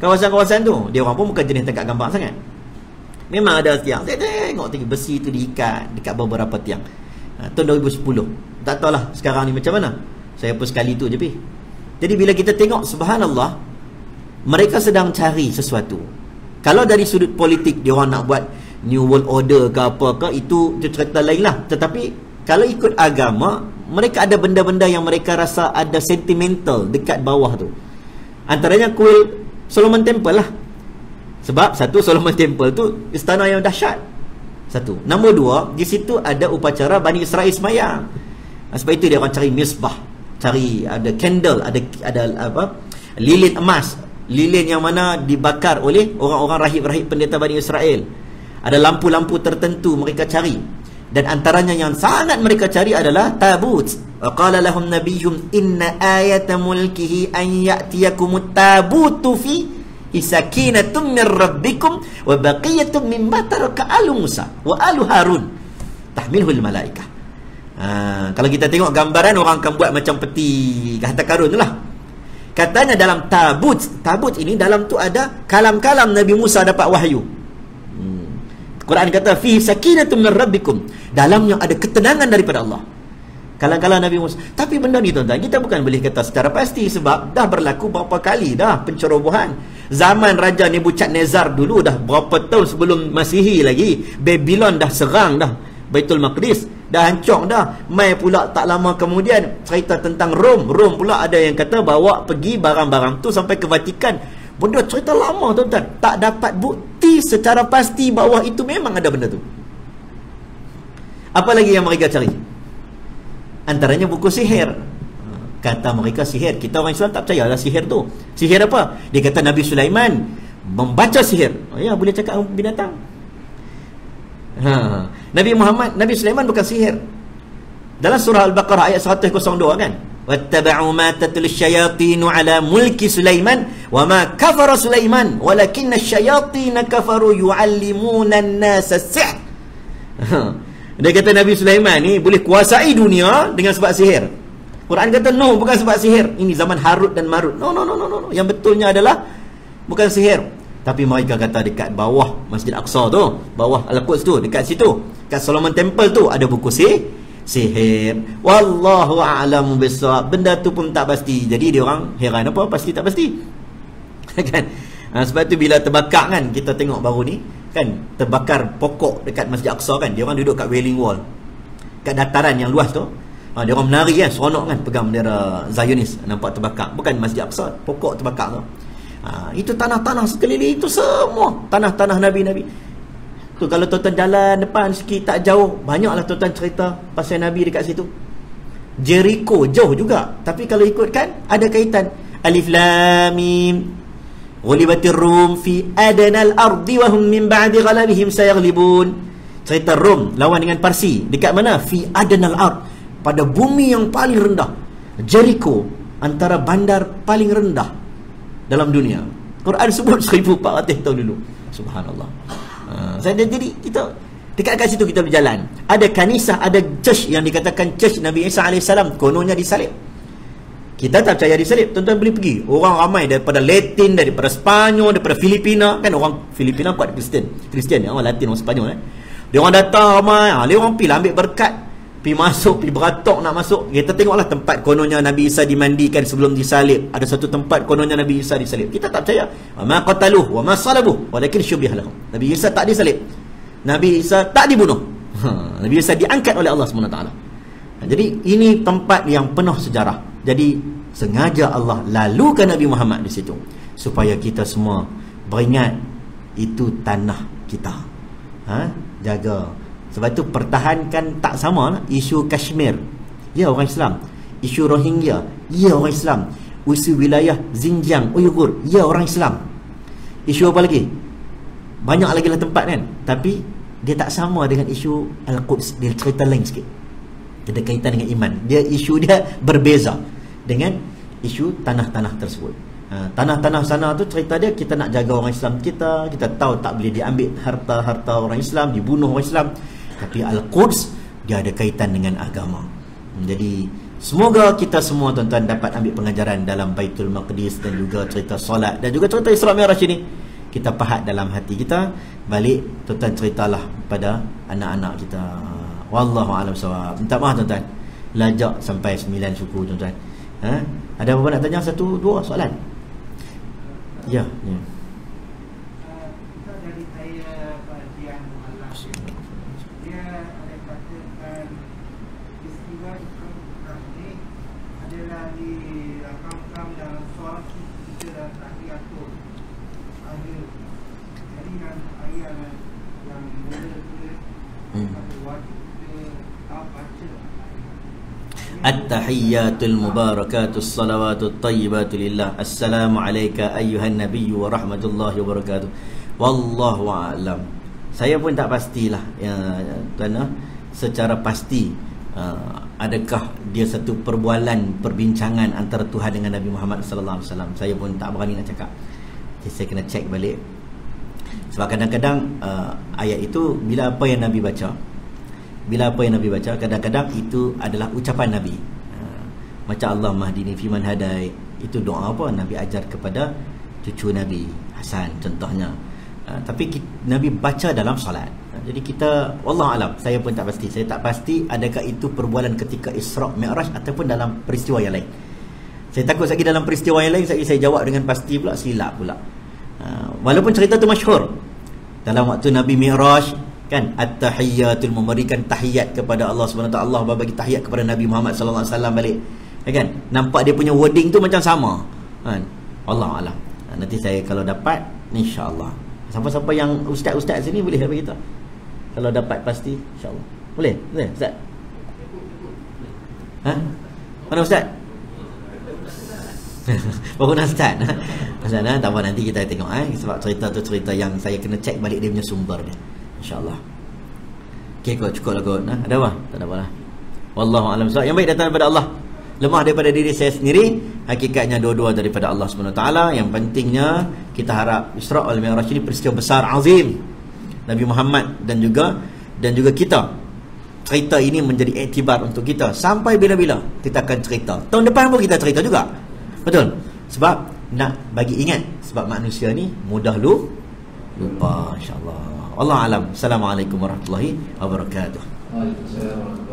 Kawasan-kawasan tu, dia orang pun bukan jenis tangkap gambar sangat. Memang ada tiang. Saya tengok besi tu diikat dekat beberapa tiang. Tahun 2010. Tak tahulah sekarang ni macam mana. Saya pun sekali tu je pergi. Jadi bila kita tengok, subhanallah, mereka sedang cari sesuatu. Kalau dari sudut politik dia orang nak buat New World Order ke apa ke, itu cerita lain lah. Tetapi kalau ikut agama, mereka ada benda-benda yang mereka rasa ada sentimental dekat bawah tu. Antaranya kuil Solomon Temple lah. Sebab satu, Solomon Temple tu istana yang dahsyat. Satu. Nombor 2, di situ ada upacara Bani Israel sembahyang. Sebab itu dia akan cari misbah, cari ada candle, ada apa, lilin emas, lilin yang mana dibakar oleh orang-orang rahib-rahib pendeta Bani Israel. Ada lampu-lampu tertentu mereka cari. Dan antaranya yang sangat mereka cari adalah tabut. Wa qala lahum nabiyyum inna ayata mulkihi an ya'tiyakumut tabutu fi sakinatun min rabbikum wa baqiyatun mimma taraka alu Musa wa alu Harun tahmilhul malaikah. Kalau kita tengok gambaran, orang akan buat macam peti harta karun tu lah. Katanya dalam tabut ini, dalam tu ada kalam-kalam Nabi Musa dapat wahyu. Quran kata fi sakinatun min rabbikum, dalamnya ada ketenangan daripada Allah. Kalam-kalam Nabi Musa. Tapi benda ni tuan-tuan, kita bukan boleh kata secara pasti, sebab dah berlaku berapa kali dah pencerobohan. Zaman Raja Nebukadnezar dulu, dah berapa tahun sebelum Masihi lagi, Babylon dah serang dah Baitul Maqdis, dah hancur dah. Mai pula tak lama kemudian cerita tentang Rom pula ada yang kata bawa pergi barang-barang tu sampai ke Vatikan. Benda cerita lama tuan-tuan, tak dapat bukti secara pasti bahawa itu memang ada benda tu. Apa lagi yang mereka cari? Antaranya buku sihir. Kata mereka sihir. Kita orang Islam tak percayalah sihir tu. Sihir apa? Dia kata Nabi Sulaiman membaca sihir. Oh ya, boleh cakap binatang. Nabi Sulaiman bukan sihir. Dalam surah Al-Baqarah ayat 102 kan, wattaba'u ma tatlu asyayatin ala mulki Sulaiman wa ma kafara Sulaiman walakinna asyayatin kafaru yu'allimuna an-nasa as-sihr. Dia kata Nabi Sulaiman ni boleh kuasai dunia dengan sebab sihir. Quran kata no, bukan sebab sihir. Ini zaman Harut dan Marut. No. Yang betulnya adalah bukan sihir. Tapi mereka kata dekat bawah Masjid Aqsa tu, bawah Al-Quds tu, dekat situ, dekat Solomon Temple tu ada buku sihir. Wallahu a'lamu bissawab. Benda tu pun tak pasti. Jadi dia orang heran, apa pasti tak pasti. Kan? Sebab tu bila terbakar kan, kita tengok baru ni kan, terbakar pokok dekat Masjid Aqsa kan, dia orang duduk kat Wailing Wall, kat dataran yang luas tu. Dia orang menari kan, seronok kan, pegang bendera Zionis, nampak terbakar. Bukan Masjid Aqsa, pokok terbakar tu. Itu tanah-tanah sekeliling itu semua tanah-tanah Nabi-Nabi tu. Kalau tuan-tuan jalan depan sikit tak jauh, banyaklah tuan-tuan cerita pasal Nabi dekat situ. Jericho jauh juga, tapi kalau ikutkan ada kaitan. Alif Lam Mim ghulibatir Rum fi adnal ardi wa hum min ba'di ghalabihim sayaghlibun. Cerita Rom lawan dengan Parsi dekat mana? Fi adnal ard, pada bumi yang paling rendah. Jericho antara bandar paling rendah dalam dunia. Quran sebut 1400 tahun dulu. Subhanallah. Jadi kita dekat situ kita berjalan. Ada kanisah, ada church yang dikatakan church Nabi Isa AS, kononnya disalib. Kita tak percaya disalib. Tuan-tuan boleh pergi, orang ramai daripada Latin, daripada Sepanyol, daripada Filipina. Kan orang Filipina kuat Kristian, orang Latin, orang Sepanyol dia orang datang ramai. Dia orang pergi lah ambil berkat, pergi masuk, pergi beratok nak masuk. Kita tengoklah tempat kononnya Nabi Isa dimandikan sebelum disalib. Ada satu tempat kononnya Nabi Isa disalib. Kita tak percaya. Wa ma qataluhu wa ma salabuhu walakin syubbiha lahum. Nabi Isa tak disalib, Nabi Isa tak dibunuh. Nabi Isa diangkat oleh Allah SWT. Jadi ini tempat yang penuh sejarah. Jadi sengaja Allah lalukan Nabi Muhammad di situ supaya kita semua beringat itu tanah kita. Jaga. Sebab tu pertahankan. Tak sama lah. Isu Kashmir, ya orang Islam. Isu Rohingya, ya orang Islam. Isu wilayah Xinjiang Uyghur, ya orang Islam. Isu apa lagi? Banyak lagi lah tempat kan. Tapi dia tak sama dengan isu Al-Quds. Dia cerita lain sikit, ada kaitan dengan iman. Dia isu dia berbeza dengan isu tanah-tanah tersebut. Tanah-tanah sana tu cerita dia, kita nak jaga orang Islam kita tahu tak boleh diambil harta-harta orang Islam, dibunuh orang Islam. Tapi Al-Quds dia ada kaitan dengan agama. Jadi semoga kita semua tuan-tuan dapat ambil pengajaran dalam Baitul Maqdis dan juga cerita solat dan juga cerita Isra Mi'raj ini. Kita pahat dalam hati kita. Balik tuan-tuan ceritalah pada anak-anak kita. Wallahu a'lam bissawab. Minta maaf tuan-tuan, lajak sampai 9 suku tuan-tuan. Ada apa nak tanya? 1, 2 soalan? Ya. At-tahiyyatul mubarakatus salawatut thayyibatu lillah. Assalamu alayka ayyuhan nabiyyu wa rahmatullahi wa barakatuh. Wallahu a'lam. Saya pun tak pastilah kerana secara pasti adakah dia satu perbualan perbincangan antara Tuhan dengan Nabi Muhammad sallallahu alaihi wasallam. Saya pun tak berani nak cakap. Jadi saya kena cek balik. Sebab kadang-kadang ayat itu bila apa yang Nabi baca, kadang-kadang itu adalah ucapan Nabi. Macam Allah mahdini fiman hadai, Itu doa apa Nabi ajar kepada cucu Nabi Hasan contohnya. Tapi Nabi baca dalam solat. Jadi kita, wallahu alam, saya pun tak pasti. Saya tak pasti adakah itu perbualan ketika Isra' Mi'raj ataupun dalam peristiwa yang lain. Saya takut lagi dalam peristiwa yang lain saya jawab dengan pasti pula, silap pula. Walaupun cerita tu masyhur. Dalam waktu Nabi Mi'raj kan, at-tahiyyatul, memberikan tahiyat kepada Allah Subhanahu Wa Taala, Allah bagi tahiyat kepada Nabi Muhammad sallallahu alaihi wasallam balik. Kan? Nampak dia punya wording tu macam sama. Kan? Wallahu alam. Nanti saya kalau dapat, insya-Allah. Siapa-siapa yang ustaz-ustaz sini boleh bagi kita. Kalau dapat pasti insya-Allah. Boleh? Boleh, ustaz? Mana ustaz? Baru nak start. Ustaz, tak apa, nanti kita tengok sebab cerita tu cerita yang saya kena check balik dia punya sumber dia. Insya-Allah. Okey kot, cukup lah kot. Ada apa? Tak ada apalah. Wallahu a'lam. So, yang baik datang daripada Allah. Lemah daripada diri saya sendiri, hakikatnya dua-dua daripada Allah Subhanahu Wa Taala. Yang pentingnya kita harap Isra' wal Mi'raj ini peristiwa besar azim Nabi Muhammad dan juga kita. Cerita ini menjadi iktibar untuk kita sampai bila-bila kita akan cerita. Tahun depan pun kita cerita juga. Betul? Sebab nak bagi ingat, sebab manusia ni mudah lupa, insya-Allah. Wallahu alam. Assalamualaikum warahmatullahi wabarakatuh. Waalaikumsalam.